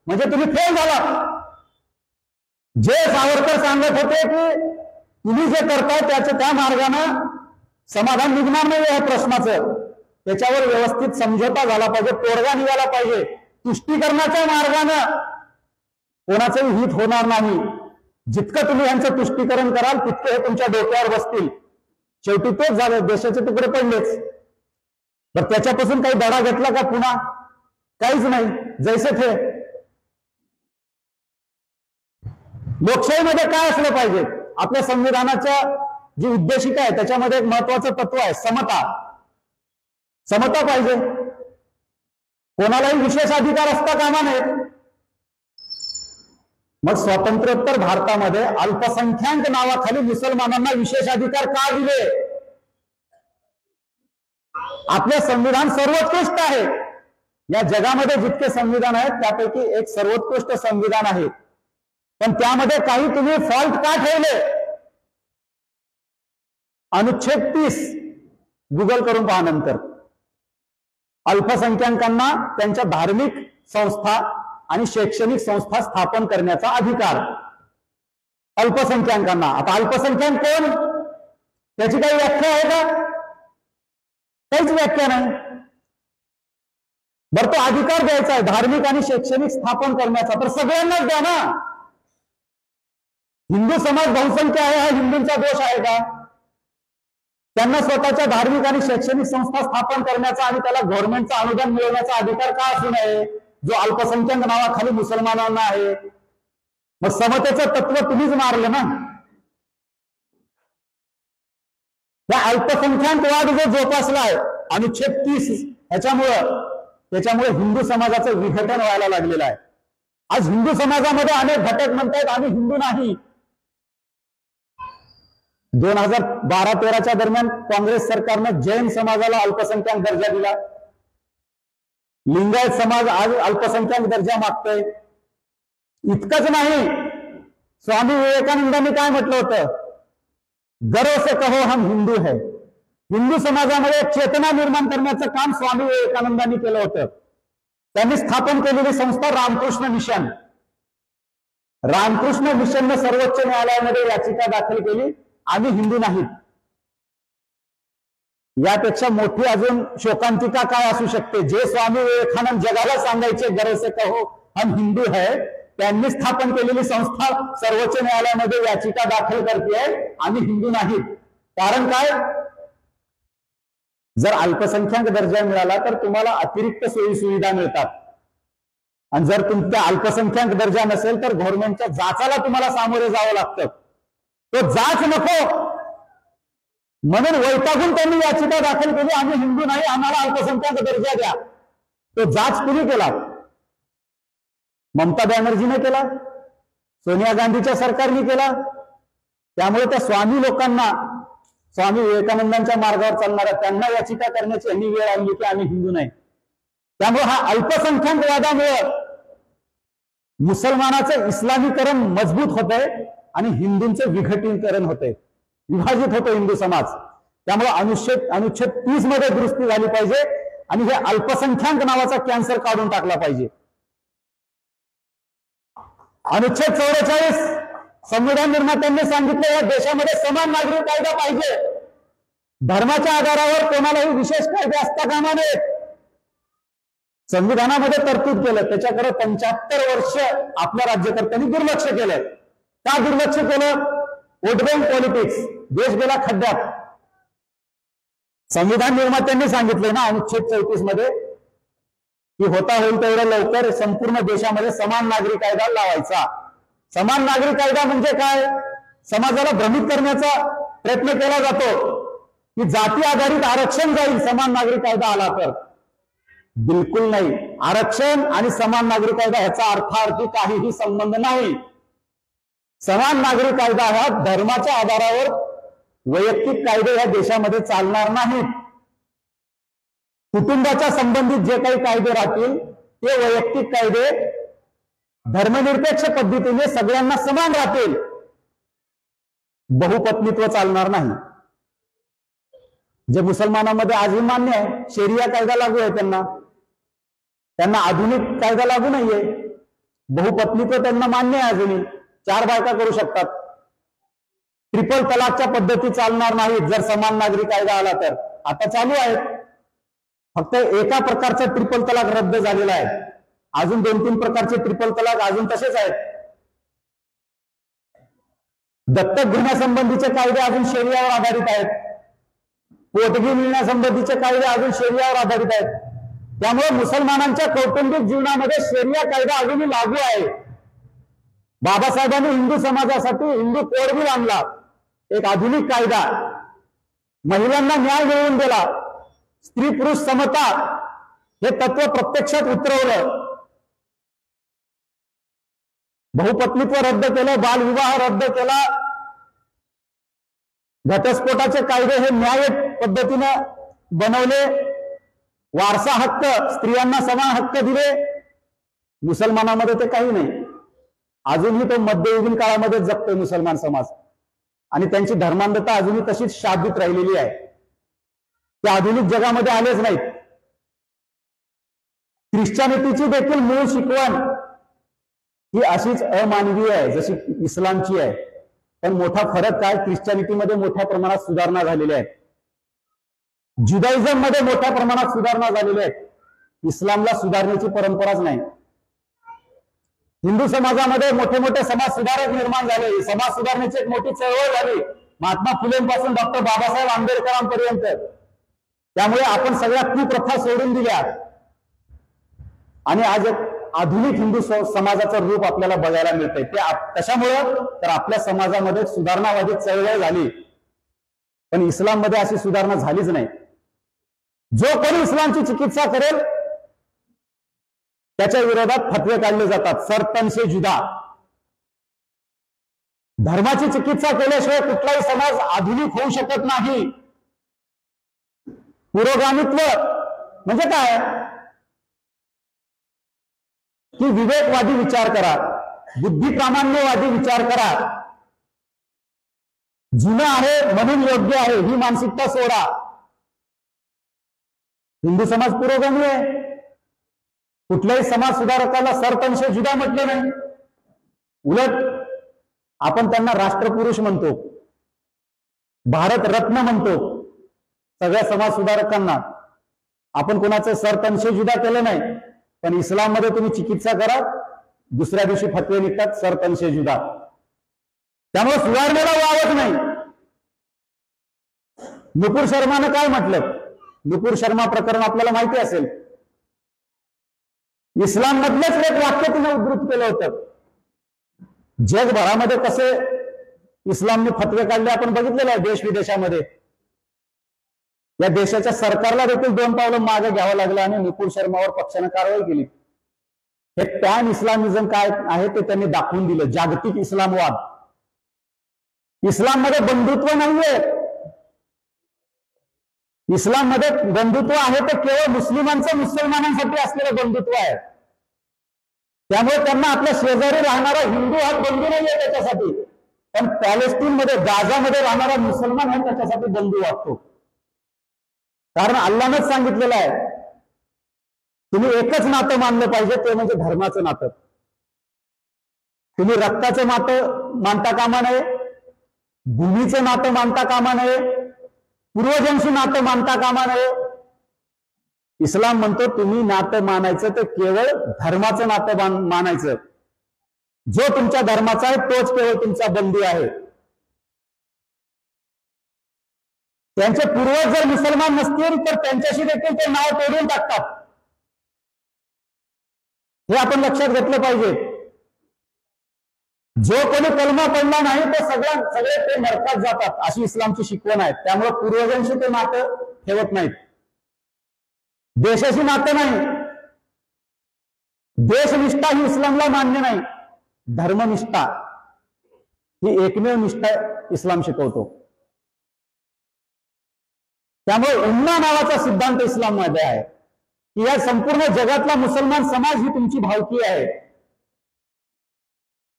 म्हणजे तुम्ही फेल झाला. जे सावरकर सांगत होते की तुम्ही जे करताय त्याचं त्या मार्गाने समाधान निघणार नाही या प्रश्नाचं, त्याच्यावर व्यवस्थित समझोता झाला पाहिजे, तोडगा निघाला पाहिजे. तुष्टीकरणाच्या मार्गाने कोणाचंही हित होणार नाही. जितकं तुम्ही यांचं तुष्टीकरण कराल तितके हे तुमच्या डोक्यावर बसतील. शेवटी तेच झालं, देशाचे तुकडे पडलेच. तर त्याच्यापासून काही धडा घेतला का पुन्हा? काहीच नाही, जैसे थे. लोकशाहीमध्ये काय असलं पाहिजे? आपल्या संविधानाच्या जी उद्देशिका आहे त्याच्यामध्ये एक महत्वाचं तत्व आहे, समता. समता पाहिजे, कोणालाही विशेष अधिकार असता कामा नयेत. मग स्वातंत्र्योत्तर भारतामध्ये अल्पसंख्याक नावाखाली मुसलमानांना विशेष अधिकार का दिले? आपले संविधान सर्वोत्कृष्ट आहे, या जगामध्ये जितके संविधान आहेत त्यापैकी एक सर्वोत्कृष्ट संविधान आहे, पण त्यामध्ये काही तुम्ही फॉल्ट का ठेवले? अनुच्छेद 30 गुगल करून पहा नंतर. अल्पसंख्याकांना त्यांच्या धार्मिक संस्था आणि शैक्षणिक संस्था स्थापन करण्याचा अधिकार अल्पसंख्याकांना. आता अल्पसंख्याक कोण, त्याची काही व्याख्या आहे का? काहीच व्याख्या नाही. बरं, तो अधिकार द्यायचा आहे धार्मिक आणि शैक्षणिक स्थापन करण्याचा, तर सगळ्यांनाच द्या ना. हिंदू समाज बहुसंख्य आहे, हा हिंदूंचा दोष आहे का? त्यांना स्वतःच्या धार्मिक आणि शैक्षणिक संस्था स्थापन करण्याचा आणि त्याला गव्हर्नमेंटचा अनुदान मिळवण्याचा अधिकार का असू नये, जो अल्पसंख्याक नावाखाली मुसलमानांना आहे? मग समतेचं तत्व तुम्हीच मारलं ना. या अल्पसंख्याकवाद जो जोपासलाय अनुच्छेद 30 त्याच्यामुळे हिंदू समाजाचं विघटन व्हायला लागलेलं आहे. आज हिंदू समाजामध्ये अनेक घटक म्हणतात आम्ही हिंदू नाही. 2012-13च्या दरम्यान काँग्रेस सरकारनं जैन समाजाला अल्पसंख्याक दर्जा दिला. लिंगायत समाज आज अल्पसंख्याक दर्जा मागतोय. इतकंच नाही, स्वामी विवेकानंदांनी काय म्हटलं होतं, गर्व से कहो हम हिंदू है. हिंदू समाजामध्ये चेतना निर्माण करण्याचं काम स्वामी विवेकानंदांनी केलं होतं. त्यांनी स्थापन केलेली संस्था रामकृष्ण मिशन. रामकृष्ण मिशनने सर्वोच्च न्यायालयामध्ये याचिका दाखल केली, आम्ही हिंदू नाहीत. यापेक्षा मोठी अजून शोकांतिका काय असू शकते? जे स्वामी विवेकानंद जगाला सांगायचे गर्व से कहो हम हिंदू है, त्यांनी स्थापन केलेली संस्था सर्वोच्च न्यायालयामध्ये याचिका दाखल करते आम्ही हिंदू नाहीत. कारण काय? जर अल्पसंख्याक दर्जा मिळाला तर तुम्हाला अतिरिक्त सोयी सुविधा मिळतात, आणि जर तुमचा अल्पसंख्याक दर्जा नसेल तर गव्हर्नमेंटच्या जाचाला तुम्हाला सामोरे जावं लागतं. तो जाच नको म्हणून वैतागून त्यांनी याचिका दाखल केली, आम्ही हिंदू नाही, आम्हाला अल्पसंख्याक दर्जा द्या. तो जाच कुणी केला? ममता बॅनर्जीने केला, सोनिया गांधीच्या सरकारने केला. त्यामुळे त्या स्वामी लोकांना, स्वामी विवेकानंदांच्या मार्गावर चालणाऱ्या त्यांना याचिका करण्याची यांनी वेळ आणली की आम्ही हिंदू नाही. त्यामुळे हा अल्पसंख्याकवादामुळे मुसलमानाचं इस्लामीकरण मजबूत होतंय आणि हिंदूंचं विघटीकरण होतंय, विभाजित होतो हिंदू समाज. त्यामुळे अनुच्छेद 30 मध्ये दुरुस्ती झाली पाहिजे आणि हे अल्पसंख्याक नावाचा कॅन्सर काढून टाकला पाहिजे. अनुच्छेद 44 संविधान निर्मात्यांनी सांगितलं या देशामध्ये समान नागरी कायदा पाहिजे. धर्माच्या आधारावर कोणालाही विशेष कायदे असता कामा नयेत. संविधानामध्ये तरतूद केलं, त्याच्याकडे 75 वर्ष आपल्या राज्यकर्त्यांनी दुर्लक्ष केलंय. का दुर्लक्ष केलं? Vote bank politics. देश गेला खड्ड्यात. संविधान निर्मात्यांनी सांगितलंय ना अनुच्छेद 34 मध्ये की होता होईल तेवढं लवकर संपूर्ण देशामध्ये समान नागरी कायदा लावायचा. समान नागरी कायदा म्हणजे काय? समाजाला भ्रमित करण्याचा प्रयत्न केला जातो की जाती आधारित आरक्षण जाईल समान नागरी कायदा आला तर. बिलकुल नाही. आरक्षण आणि समान नागरी कायदा ह्याचा अर्थार्थी काहीही संबंध नाही. समान नागरी कायदा हा धर्माच्या आधारावर वैयक्तिक कायदे या देशामध्ये चालणार नाहीत. कुटुंबाच्या संबंधित जे काही कायदे राहतील ते वैयक्तिक कायदे धर्मनिरपेक्ष पद्धतीने सगळ्यांना समान राहतील. बहुपत्नीत्व चालणार नाही. जे मुसलमानांमध्ये आजही मान्य आहे, शरिया कायदा लागू आहे त्यांना आधुनिक कायदा लागू नाहीये. बहुपत्नीत्व त्यांना मान्य आहे, अजूनही 4 बायका करू शकतात. ट्रिपल तलाकच्या पद्धती चालणार नाहीत जर समान नागरी कायदा आला तर. आता चालू आहेत, फक्त एका प्रकारचा ट्रिपल तलाक रद्द झालेला आहे. अजून 2-3 प्रकारचे ट्रिपल तलाक अजून तसेच आहेत. दत्तक घेण्यासंबंधीचे कायदे अजून शरियावर आधारित आहेत. पोटगी मिळण्यासंबंधीचे कायदे अजून शरियावर आधारित आहेत. त्यामुळे मुसलमानांच्या कौटुंबिक जीवनामध्ये शरिया कायदा अजूनही लागू आहे. बाबासाहेबांनी हिंदू समाजासाठी हिंदू कोड बिल आणला, एक आधुनिक कायदा. महिलांना न्याय मिळवून दिला. स्त्री पुरुष समता हे तत्व प्रत्यक्षात उतरवलं. बहुपत्नीत्व रद्द केलं, बालविवाह रद्द केला. घटस्फोटाचे कायदे हे न्याय पद्धतीने बनवले. वारसा हक्क, स्त्रियांना समान हक्क दिले. मुसलमानामध्ये ते काही नाही. अजूनही तो मध्ययुगीन काळामध्ये जगतोय मुसलमान समाज, आणि त्यांची धर्मांधता अजूनही तशीच शाबूत राहिलेली आहे. ते आधुनिक जगामध्ये आलेच नाहीत. ख्रिश्चनिटीची देखील मूळ शिकवण ही अशीच अमानवीय आहे जशी इस्लामची आहे. पण मोठा फरक काय? ख्रिश्चनिटीमध्ये मोठ्या प्रमाणात सुधारणा झालेल्या आहेत. ज्युडायझम मध्ये मोठ्या प्रमाणात सुधारणा झालेल्या आहेत. इस्लामला सुधारण्याची परंपराच नाही. हिंदू समाजामध्ये मोठे मोठे समाज सुधारक निर्माण झाले. समाज सुधारण्याची एक मोठी चळवळ झाली, महात्मा फुलेंपासून डॉक्टर बाबासाहेब आंबेडकरांपर्यंत. त्यामुळे आपण सगळ्या कुप्रथा सोडून दिल्या आणि आज एक आधुनिक हिंदू समाजाचं रूप आपल्याला बघायला मिळतंय. ते कशामुळं तर आपल्या समाजामध्ये सुधारणावादी चळवळ झाली, पण इस्लाममध्ये अशी सुधारणा झालीच नाही. जो कोणी इस्लामची चिकित्सा करेल त्याच्या विरोधात फतवे काढले जातात, सरतन से जुदा. धर्माची चिकित्सा केल्याशिवाय कुठलाही समाज आधुनिक होऊ शकत नाही. पुरोगामित्व म्हणजे काय की विवेकवादी विचार करा, बुद्धिप्रामाण्यवादी विचार करा, जुनं आहे म्हणून योग्य आहे ही मानसिकता सोडा. हिंदू समाज पुरोगामी आहे. कुठल्याही समाज सुधारकाला सरतनशे जुदा म्हटले नाही. उलट आपण त्यांना राष्ट्रपुरुष म्हणतो, भारत रत्न म्हणतो. सगळ्या समाज सुधारकांना आपण कोणाचं सरतनशे जुदा केलं नाही. पण इस्लाममध्ये तुम्ही चिकित्सा करा, दुसऱ्या दिवशी फतवे निघतात सरतनशे जुदा. त्यामुळे सुधारणेला वावच नाही. नुपूर शर्मानं काय म्हटलं? नुपूर शर्मा प्रकरण आपल्याला माहिती असेल. इस्लाम मधलंच एक वाक्य तिने उद्धृत केलं होतं. जगभरामध्ये कसे इस्लामने फतवे काढले आपण बघितलेलं आहे देश विदेशामध्ये. या देशाच्या सरकारला देखील 2 पावलं मागे घ्यावं लागलं आणि नुपूर शर्मावर पक्षाने कारवाई केली. हे पॅन इस्लामिझम काय आहे ते त्यांनी दाखवून दिलं. जागतिक इस्लामवाद. इस्लाममध्ये बंधुत्व नाहीये. इस्लाममध्ये बंधुत्व आहे ते केवळ मुस्लिमांचं मुसलमानांसाठी असलेलं बंधुत्व आहे. त्यामुळे त्यांना आपल्या शेजारी राहणारा हिंदू हा बंधू नाहीये त्याच्यासाठी, पण पॅलेस्टीनमध्ये गाझामध्ये राहणारा मुसलमान हा त्याच्यासाठी बंधू वाटतो. कारण अल्लाहनेच सांगितलेलं आहे तुम्ही एकच नातं मानलं पाहिजे, ते म्हणजे धर्माचं नातं. तुम्ही रक्ताचं नातं मानता कामा नये, भूमीचं नातं मानता कामा नये, पूर्वजांशी नातं मानता कामा नये. इस्लाम म्हणतो तुम्ही नातं मानायचं ते केवळ धर्माचं नातं मानायचं. जो तुमच्या धर्माचा आहे तोच केवळ तुमचा बंधू आहे. त्यांचे पूर्वज जर मुसलमान नसतील तर त्यांच्याशी देखील ते नाव तोडून टाकतात. हे आपण लक्षात घेतलं पाहिजे. जो कोणी कलमा पडला नाही तो सगळे ते नरकात जातात, अशी इस्लामची शिकवण आहे. त्यामुळे पूर्वजांशी ते नातं ठेवत नाहीत. देशाशी नातं नाही. देशनिष्ठा ही इस्लामला मान्य नाही. धर्मनिष्ठा ही एकमेव निष्ठा इस्लाम शिकवतो. त्यामुळे उम्मा नावाचा सिद्धांत इस्लाममध्ये आहे की या संपूर्ण जगातला मुसलमान समाज ही तुमची भावकी आहे.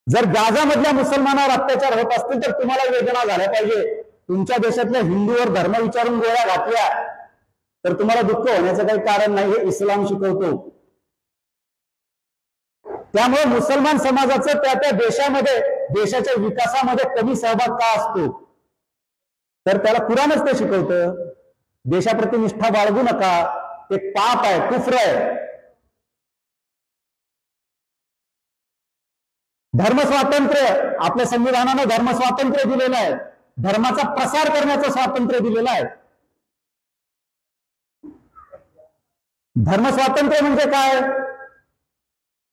जर गाझामधल्या मुसलमानावर अत्याचार होत असतील तर तुम्हाला वेदना झाल्या पाहिजे. तुमच्या देशातल्या हिंदूवर धर्म विचारून गोळ्या घातल्या तर तुम्हाला दुःख होण्याचं काही कारण नाही, हे इस्लाम शिकवतो. त्यामुळे मुसलमान समाजाचं त्या देशामध्ये देशाच्या विकासामध्ये कमी सहभाग का असतो तर त्याला कुराणच ते शिकवतं. देशाप्रती निष्ठा बाळगू नका, ते पाप आहे, कुफ्र आहे. धर्मस्वातंत्र्य आपल्या संविधानानं धर्मस्वातंत्र्य दिलेलं आहे. धर्माचा प्रसार करण्याचं स्वातंत्र्य दिलेलं आहे. धर्मस्वातंत्र्य म्हणजे काय?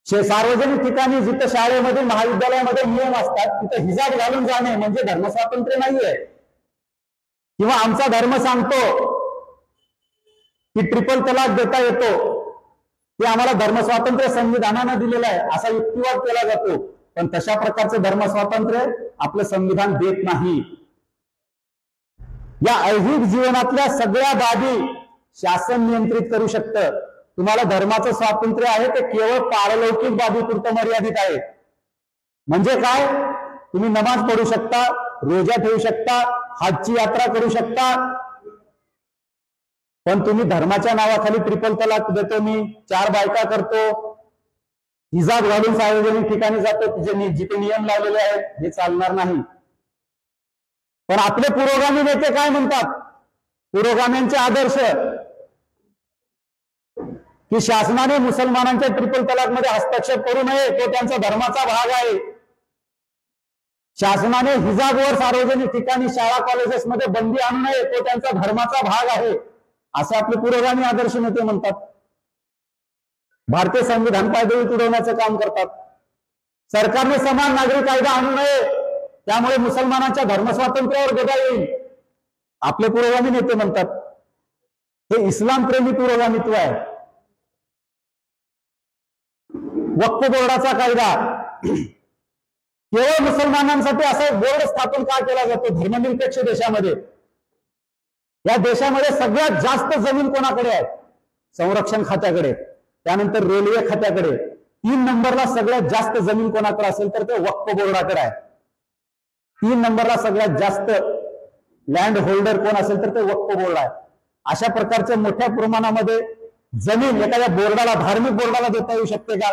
सार्वजनिक ठिकाणी जिथं शाळेमध्ये महाविद्यालयामध्ये नियम असतात तिथं हिजाब घालून जाणे म्हणजे धर्मस्वातंत्र्य नाहीये. किंवा आमचा धर्म सांगतो की ट्रिपल तलाक देता येतो, ते आम्हाला धर्मस्वातंत्र्य संविधानानं दिलेलं आहे असा युक्तिवाद केला जातो. पण तशा प्रकारचं धर्मस्वातंत्र्य आपलं संविधान देत नाही. या ऐहिक जीवनातल्या सगळ्या बाबी शासन नियंत्रित करू शकतं. तुम्हाला धर्माचं स्वातंत्र्य आहे ते केवळ पारलौकिक बाबीपुरतं मर्यादित आहे. म्हणजे काय? तुम्ही नमाज पढू शकता, रोजा ठेवू शकता, हजची यात्रा करू शकता, पण तुम्ही धर्माच्या नावाखाली ट्रिपल तलाक देतो मी, 4 बायका करतो, हिजाब घालून सार्वजनिक ठिकाणी जातो जिथे नियम लावलेले आहेत, हे चालणार नाही. पण आपले पुरोगामी नेते काय म्हणतात? पुरोगाम्यांचे आदर्श की शासनाने मुसलमानांच्या ट्रिपल तलाकमध्ये हस्तक्षेप करू नये, तो त्यांचा धर्माचा भाग आहे. शासनाने हिजाबवर सार्वजनिक ठिकाणी शाळा कॉलेजेसमध्ये बंदी आणू नये, तो त्यांचा धर्माचा भाग आहे, असे आपले पुरोगामी आदर्श नेते म्हणतात. भारतीय संविधान कायदे तुडवण्याचं काम करतात. सरकारने समान नागरी कायदा आणू नये, त्यामुळे मुसलमानांच्या धर्मस्वातंत्र्यावर गदा येईल, आपले पुरोगामी नेते म्हणतात. हे इस्लाम प्रेमी पुरोगामित्व आहे. वक्फ बोर्डाचा कायदा, केवळ मुसलमानांसाठी असा बोर्ड स्थापन का केला जातो धर्मनिरपेक्ष देशामध्ये? या देशामध्ये सगळ्यात जास्त जमीन कोणाकडे आहे? संरक्षण खात्याकडे, त्यानंतर रेल्वे खात्याकडे. 3 नंबरला सगळ्यात जास्त जमीन कोणाकडे असेल तर ते वक्फ बोर्डाकडे आहे. 3 नंबरला सगळ्यात जास्त लँड होल्डर कोण असेल तर ते वक्फ बोर्ड आहे. अशा प्रकारच्या मोठ्या प्रमाणामध्ये जमीन एखाद्या बोर्डाला, धार्मिक बोर्डाला देता येऊ शकते का?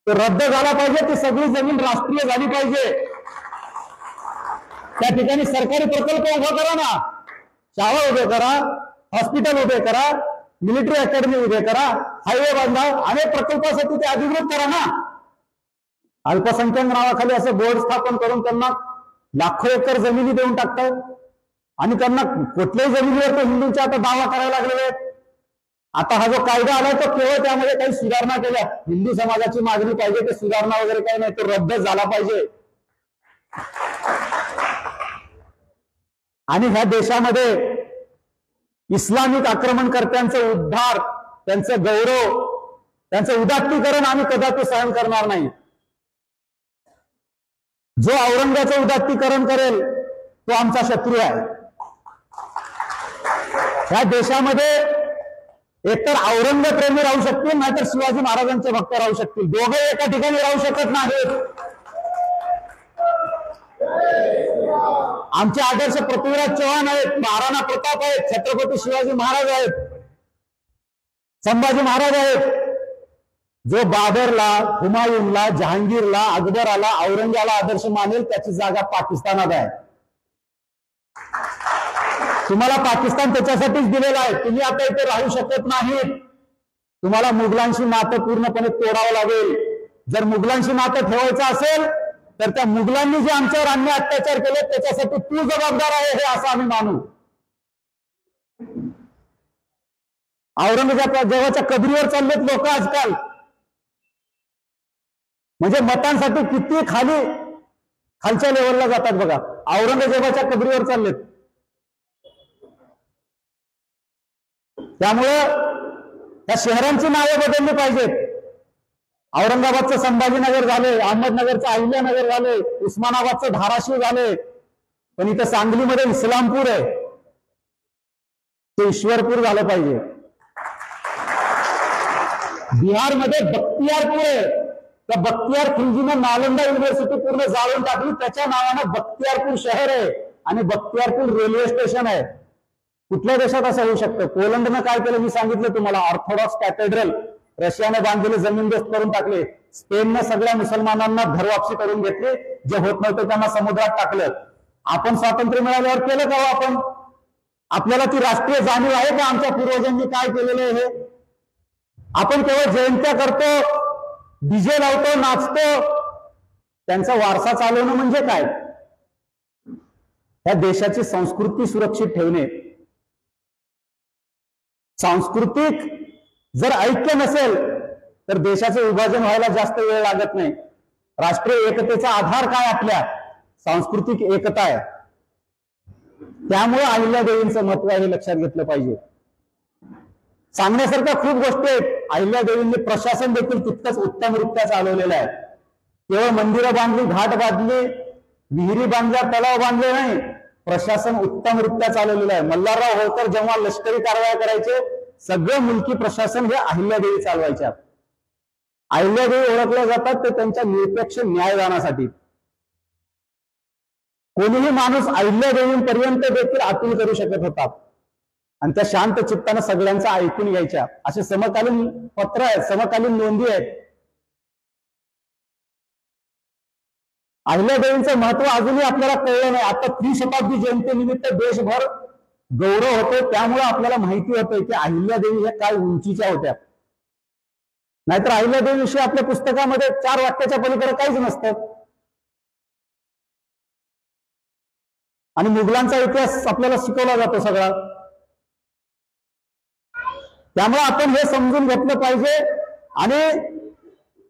तो रद्द झाला पाहिजे. ती सगळी जमीन राष्ट्रीय झाली पाहिजे. त्या ठिकाणी सरकारी प्रकल्प उभा करा ना, शाळा उभे करा, हॉस्पिटल उभे करा, मिलिटरी अकॅडमी उभे करा, हायवे बांधा, अनेक प्रकल्पासाठी ते अधिकृत करा ना. अल्पसंख्याक नावाखाली असं बोर्ड स्थापन करून त्यांना लाखो एकर जमिनी देऊन टाकतात आणि त्यांना कुठल्याही जमिनीवर तो हिंदूंचा आता दावा करायला लागलेले आहेत. आता हा जो कायदा आलाय तो केवळ त्यामध्ये काही सुधारणा केल्या. हिंदू समाजाची मागणी पाहिजे, ते सुधारणा वगैरे काही नाही, तो रद्द झाला पाहिजे. आणि ह्या देशामध्ये इस्लामिक आक्रमणकर्त्यांचं उद्धार, त्यांचं गौरव, त्यांचं उदात्तीकरण आम्ही कदापि सहन करणार नाही. जो औरंगाचं उदात्तीकरण करेल तो आमचा शत्रू आहे. ह्या देशामध्ये एकतर औरंगप्रेमी राहू शकतील, नाहीतर शिवाजी महाराजांचे भक्त राहू शकतील. दोघे एका ठिकाणी राहू शकत नाहीत. आमचे आदर्श पृथ्वीराज चव्हाण आहेत, महाराणा प्रताप आहेत, छत्रपती शिवाजी महाराज आहेत, संभाजी महाराज आहेत. जो बाबरला, हुमायूनला, जहांगीरला, अकबराला, औरंग्याला आदर्श मानेल त्याची जागा पाकिस्तानात आहे. तुम्हाला पाकिस्तान त्याच्यासाठीच दिलेला आहे. तुम्ही आता इथे राहू शकत नाहीत. तुम्हाला मुघलांशी नातं पूर्णपणे तोडावं लागेल. जर मुघलांशी नातं ठेवायचं असेल तर त्या मुघलांनी जे आमच्यावर अन्याय अत्याचार केले त्याच्यासाठी तू जबाबदार आहे, हे असं आम्ही मानू. औरंगजेबाच्या कबरीवर चाललेत लोक आजकाल. म्हणजे मतांसाठी किती खालच्या लेवलला जातात बघा. औरंगजेबाच्या कबरीवर चाललेत. त्यामुळं त्या शहरांची नावे बदलली पाहिजेत. औरंगाबादचं संभाजीनगर झाले, अहमदनगरचं अहिल्यानगर झाले, उस्मानाबादचं धाराशिव झाले, पण इथं सांगलीमध्ये इस्लामपूर आहे, ते ईश्वरपूर झालं पाहिजे. बिहारमध्ये बख्तियारपूर आहे, त्या बख्तियार खिलजीनं नालंदा युनिव्हर्सिटी पूर्ण जाळून टाकली, त्याच्या नावानं बख्तियारपूर शहर आहे आणि बख्तियारपूर रेल्वे स्टेशन आहे. कुठल्या देशात असं होऊ शकतं? पोलंडनं काय केलं मी सांगितलं तुम्हाला. ऑर्थोडॉक्स कॅथेड्रल रशियाने बांधलेले जमीनदोस्त करून टाकले. स्पेननं सगळ्या मुसलमानांना घरवापसी करून घेतली. जे होत नव्हतं त्यांना समुद्रात टाकलं. आपण स्वातंत्र्य मिळाल्यावर केलं का आपण? आपल्याला ती राष्ट्रीय जाणीव आहे का आमच्या पूर्वजांनी काय केलेलं आहे हे? आपण केवळ जयंत्या करतो, डीजे लावतो, नाचतो. त्यांचा वारसा चालवणं म्हणजे काय? या देशाची संस्कृती सुरक्षित ठेवणे. सांस्कृतिक जर ऐक्य नसेल तर देशाचे विभाजन व्हायला जास्त वेळ लागत नाही. राष्ट्रीय एकतेचा आधार काय? आपल्या सांस्कृतिक एकता आहे. त्यामुळे अहिल्यादेवींचं महत्व हे लक्षात घेतलं पाहिजे. सांगण्यासारख्या खूप गोष्टी आहेत. अहिल्यादेवींनी प्रशासन देखील तितकंच उत्तमरित्या चालवलेलं आहे. केवळ मंदिरं बांधली, घाट बांधली, विहिरी बांधल्या, तलाव बांधले नाही, प्रशासन उत्तमरित्या चालवलेलं आहे. मल्हारराव होळकर जेव्हा लष्करी कारवाया करायचे, सगळं मुलकी प्रशासन हे अहिल्यादेवी चालवायच्या. अहिल्यादेवी ओळखल्या जातात ते त्यांच्या निरपेक्ष न्यायदानासाठी. कोणीही माणूस अहिल्यादेवींपर्यंत देखील अपील करू शकत होता आणि त्या शांत चित्तानं सगळ्यांचं ऐकून घ्यायच्या. असे समकालीन पत्र आहेत, समकालीन नोंदी आहेत. अहिल्यादेवींचं महत्व अजूनही आपल्याला कळलं नाही. आता त्रिशताब्दी जयंतीनिमित्त देशभर गौरव होतो, त्यामुळे आपल्याला माहिती होतं की अहिल्यादेवी ह्या काय उंचीच्या होत्या. नाहीतर अहिल्यादेवीविषयी आपल्या पुस्तकामध्ये 4 वाक्याच्या पलीकडे काहीच नसतं. आणि मुघलांचा इतिहास आपल्याला शिकवला जातो सगळा. त्यामुळे आपण हे समजून घेतलं पाहिजे. आणि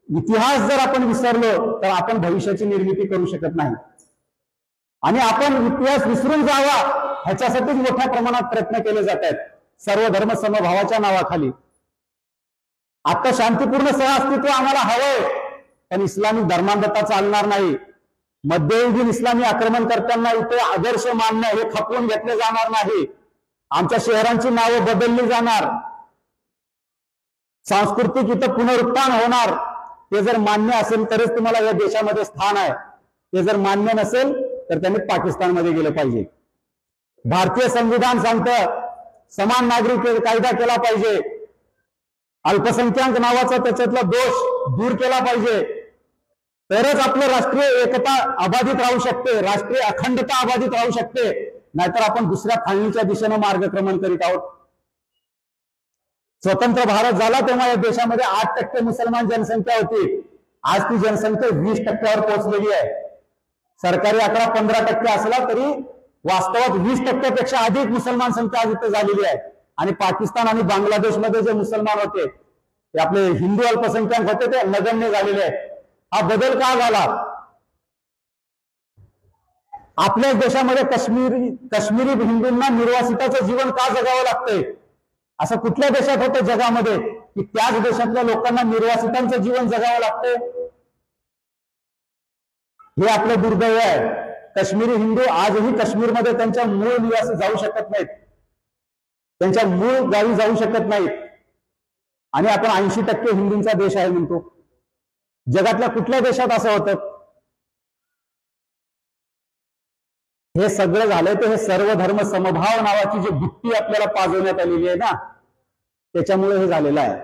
इतिहास जर आपण विसरलो तर आपण भविष्याची निर्मिती करू शकत नाही. आणि आपण इतिहास विसरून जावा ह्याच्यासाठीच मोठ्या प्रमाणात प्रयत्न केले जात आहेत सर्व धर्म समभावाच्या नावाखाली. आता शांतीपूर्ण सहअस्तित्व आम्हाला हवंय, पण इस्लामिक धर्मांधता चालणार नाही. मध्ययुगीन इस्लामी आक्रमणकर्त्यांना इथे आदर्श मानणं हे खपवून घेतले जाणार नाही. आमच्या शहरांची नावं बदलली जाणार, सांस्कृतिक इथं पुनरुत्थान होणार. ते जर मान्य असेल तरच तुम्हाला या देशामध्ये स्थान आहे. ते जर मान्य नसेल तर त्यांनी पाकिस्तानमध्ये गेलं पाहिजे. भारतीय संविधान सांगतं समान नागरिक कायदा केला पाहिजे. अल्पसंख्याक नावाचा त्याच्यातला दोष दूर केला पाहिजे. तरच आपलं राष्ट्रीय एकता अबाधित राहू शकते, राष्ट्रीय अखंडता अबाधित राहू शकते. नाहीतर आपण दुसऱ्या फाळणीच्या दिशेनं मार्गक्रमण करीत आहोत. स्वतंत्र भारत झाला तेव्हा या देशामध्ये 8% मुसलमान जनसंख्या होती. आज ती जनसंख्या 20%वर पोहोचलेली आहे. सरकारी आकडा 15% असला तरी वास्तवात 20%पेक्षा अधिक मुसलमान संख्या आज इथे झालेली आहे. आणि पाकिस्तान आणि बांगलादेशमध्ये जे मुसलमान होते ते आपले हिंदू अल्पसंख्याक होते ते नगण्य झालेले आहेत. हा बदल का झाला? आपल्याच देशामध्ये काश्मीरी हिंदूंना निर्वासिताचं जीवन का जगावं लागतंय? असं कुठल्या देशात होतं जगामध्ये की त्याच देशातल्या लोकांना निर्वासितांचं जीवन जगावं लागतंय? हे आपलं दुर्दैव आहे. काश्मीरी हिंदू आजही काश्मीरमध्ये त्यांच्या मूळ निवासी जाऊ शकत नाहीत, त्यांच्या मूळ गावी जाऊ शकत नाहीत. आणि आपण 80% हिंदूंचा देश आहे म्हणतो. जगातल्या कुठल्या देशात असं होतं? हे सगळं झालंय तर हे सर्व धर्म समभाव नावाची जी बुट्टी आपल्याला पाजवण्यात आलेली आहे ना, त्याच्यामुळे हे झालेलं आहे.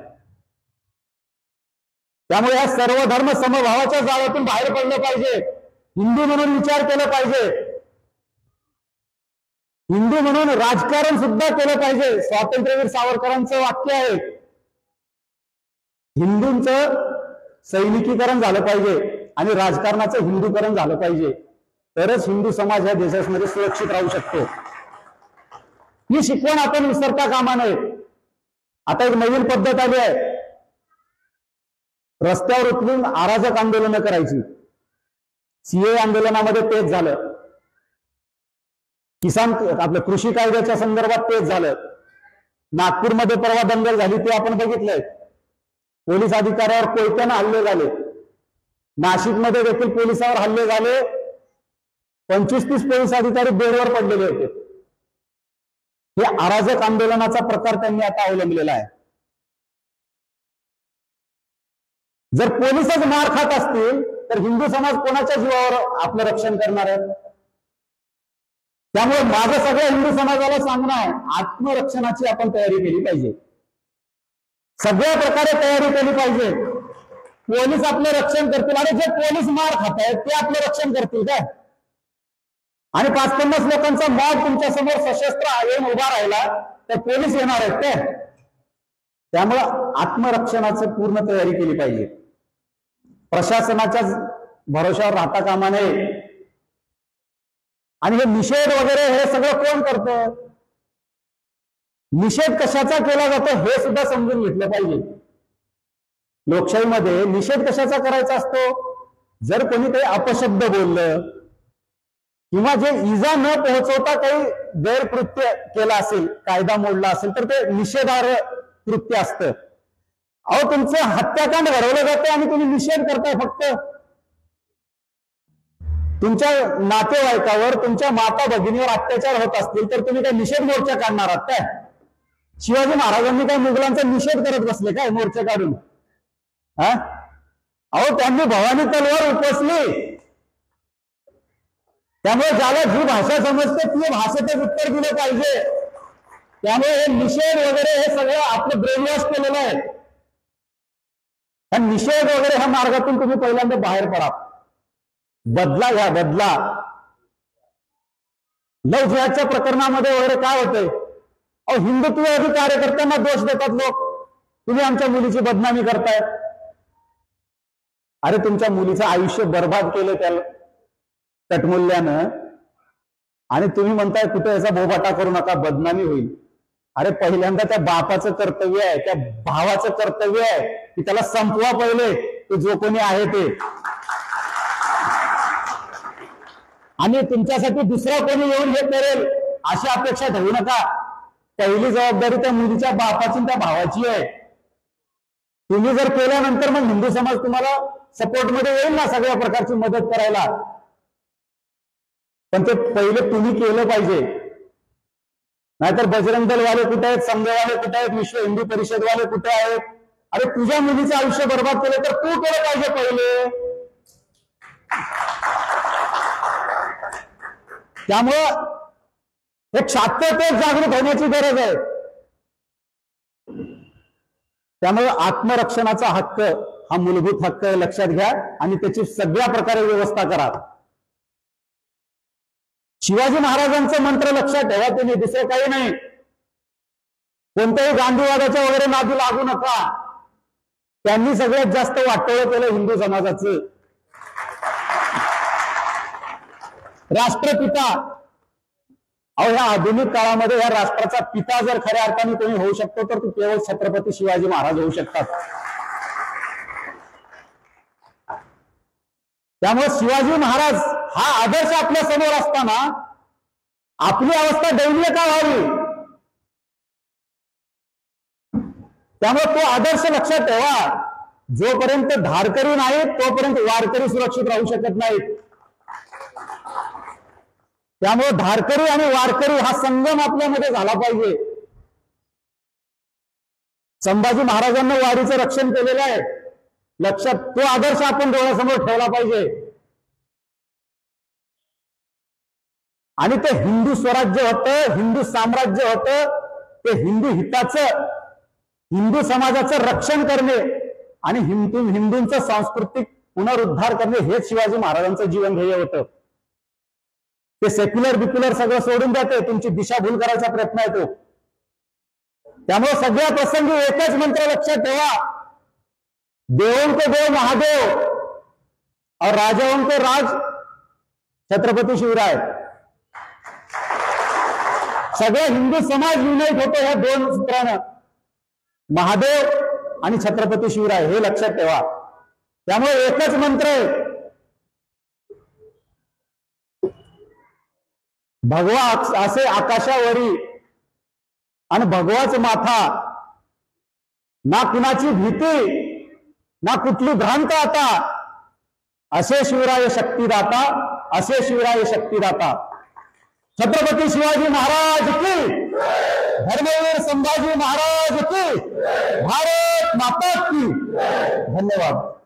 त्यामुळे या सर्व धर्म समभावाच्या जाळ्यातून बाहेर पडलं पाहिजे. हिंदू म्हणून विचार केला पाहिजे, हिंदू म्हणून राजकारण सुद्धा केलं पाहिजे. स्वातंत्र्यवीर सावरकरांचं वाक्य आहे, हिंदूंचं सैनिकीकरण झालं पाहिजे आणि राजकारणाचं हिंदूकरण झालं पाहिजे. तरच हिंदू समाज या देशामध्ये सुरक्षित राहू शकतो. ही शिकवण आपण विसरता कामा नये. आता एक नवीन पद्धत आली आहे, रस्त्यावर उतरून अराजक आंदोलनं करायची. सीए आंदोलनामध्ये तेच झालं, किसान आपल्या कृषी कायद्याच्या संदर्भात तेच झालं. नागपूरमध्ये परवा दंगल झाली ते आपण बघितलंय. पोलीस अधिकाऱ्यावर कोयत्यानं हल्ले झाले. नाशिकमध्ये देखील पोलिसावर हल्ले झाले. 25-30 पोलीस अधिकारी बेडवर पडलेले होते. हे अराजक आंदोलनाचा प्रकार त्यांनी आता अवलंबलेला आहे. जर पोलीसच मार खात असतील तर हिंदू समाज कोणाच्या जीवावर आपलं रक्षण करणार आहे? त्यामुळे माझं सगळ्या हिंदू समाजाला सांगणं आहे, आत्मरक्षणाची आपण तयारी केली पाहिजे. सगळ्या प्रकारे तयारी केली पाहिजे. पोलीस आपलं रक्षण करतील आणि जे पोलीस मार खात आहेत ते आपलं रक्षण करतील काय? आणि 5-50 लोकांचा मॉब तुमच्या समोर सशस्त्र येऊन उभा राहिला तर पोलीस येणार आहेत काय? त्यामुळं आत्मरक्षणाची पूर्ण तयारी केली पाहिजे. प्रशासनाच्या भरोशावर राहता कामा नये. आणि हे निषेध वगैरे हे सगळं कोण करतं? निषेध कशाचा केला जातो हे सुद्धा समजून घेतलं पाहिजे. लोकशाहीमध्ये निषेध कशाचा करायचा असतो? जर कोणी काही अपशब्द बोललं किंवा जे इजा न पोहोचवता काही गैरकृत्य केलं असेल, कायदा मोडला असेल तर ते निषेधार्ह कृत्य असतं. अहो, तुमचं हत्याकांड घडवलं जातं आणि तुम्ही निषेध करताय फक्त. तुमच्या नातेवाईकावर, तुमच्या माता भगिनीवर अत्याचार होत असतील तर तुम्ही काय निषेध मोर्चा काढणार आहात काय? शिवाजी महाराजांनी काय मुघलांचा निषेध करत बसले काय मोर्चा काढून? अहो, त्यांनी भवानी तलवार उपसली. त्यामुळे ज्याला जी भाषा समजते ती भाषेतच उत्तर दिलं पाहिजे. त्यामुळे हे निषेध वगैरे हे सगळं आपलं ब्रेन वॉश केलेलं आहे. निषेध वगैरे ह्या मार्गातून तुम्ही पहिल्यांदा बाहेर पडा. बदला घ्या, बदला. लव जिहादच्या प्रकरणामध्ये वगैरे काय होतंय? अहो, हिंदुत्ववादी कार्यकर्त्यांना दोष देतात लोक, तुम्ही आमच्या मुलीची बदनामी करताय. अरे तुमच्या मुलीचं आयुष्य बर्बाद केलं त्या तटमूल्यानं, आणि तुम्ही म्हणताय कुठे याचा बोबाटा करू नका, बदनामी होईल. अरे पहिल्यांदा त्या बापाचं कर्तव्य आहे, त्या भावाचं कर्तव्य आहे की त्याला संपवा पहिले, तो जो कोणी आहे ते. आणि तुमच्यासाठी दुसरा कोणी येऊन हे करेल अशी अपेक्षा ठेवू नका. पहिली जबाबदारी त्या मुलीच्या बापाची आणि त्या भावाची आहे. तुम्ही जर केल्यानंतर मग हिंदू समाज तुम्हाला सपोर्ट मध्ये येईल ना सगळ्या प्रकारची मदत करायला, पण ते पहिले तुम्ही केलं पाहिजे. नाहीतर बजरंग दलवाले कुठे आहेत, संघवाले कुठे आहेत, विश्व हिंदू परिषदवाले कुठे आहेत? अरे तुझ्या मुलीचं आयुष्य बर्बाद केलं तर तू केलं पाहिजे पहिले. त्यामुळं एक शाश्वत जागृत होण्याची गरज आहे. त्यामुळे आत्मरक्षणाचा हक्क हा मूलभूत हक्क लक्षात घ्या आणि त्याची सगळ्या प्रकारे व्यवस्था करा. शिवाजी महाराजांचं मंत्र लक्षात ठेवा तुम्ही, दुसरं काही नाही. कोणत्याही गांधीवादाच्या वगैरे नादी लागू नका. त्यांनी सगळ्यात जास्त वाटोळं केलं हिंदू समाजाचं. राष्ट्रपिता, अहो ह्या आधुनिक काळामध्ये या राष्ट्राचा पिता जर खऱ्या अर्थाने कोणी होऊ शकतो तर तो केवळ छत्रपती शिवाजी महाराज होऊ शकतात. त्यामुळे शिवाजी महाराज हा आदर्श आपल्या समोर असताना आपली अवस्था दयनीय का व्हावी? त्यामुळे तो आदर्श लक्षात ठेवा. जोपर्यंत धारकरी नाहीत तोपर्यंत वारकरी सुरक्षित राहू शकत नाहीत. त्यामुळे धारकरी आणि वारकरी हा संगम आपल्यामध्ये झाला पाहिजे. संभाजी महाराजांना वारीचं रक्षण केलेलं आहे, लक्षात तो आदर्श आपण डोळ्यासमोर ठेवला पाहिजे. आणि ते हिंदू स्वराज्य होतं, हिंदू साम्राज्य होतं, ते हिंदू हिताचं, हिंदू समाजाचं रक्षण करणे आणि हिंदूंचं सांस्कृतिक पुनरुद्धार करणे हेच शिवाजी महाराजांचं जीवन ध्येय होतं. ते सेक्युलर बिक्युलर सगळं सोडून जाते, तुमची दिशाभूल करायचा प्रयत्न येतो. त्यामुळे सगळ्या प्रसंगी एकच मंत्र लक्षात ठेवा, देवों को देव महादेव और राजाओं को राज छत्रपती शिवराय. सगळे हिंदू समाज युनाइट होतो ह्या दोन सूत्रानं, महादेव आणि छत्रपती शिवराय, हे लक्षात ठेवा. त्यामुळे एकच मंत्र आहे, भगवा असे आकाशावरी आणि भगवाच माथा, ना कुणाची भीती ना कुठली भ्रांत आता, असे शिवराय शक्तिदाता, असे शिवराय शक्तिदाता. छत्रपती शिवाजी महाराज की, धर्मवीर संभाजी महाराज की, भारत माता की. धन्यवाद.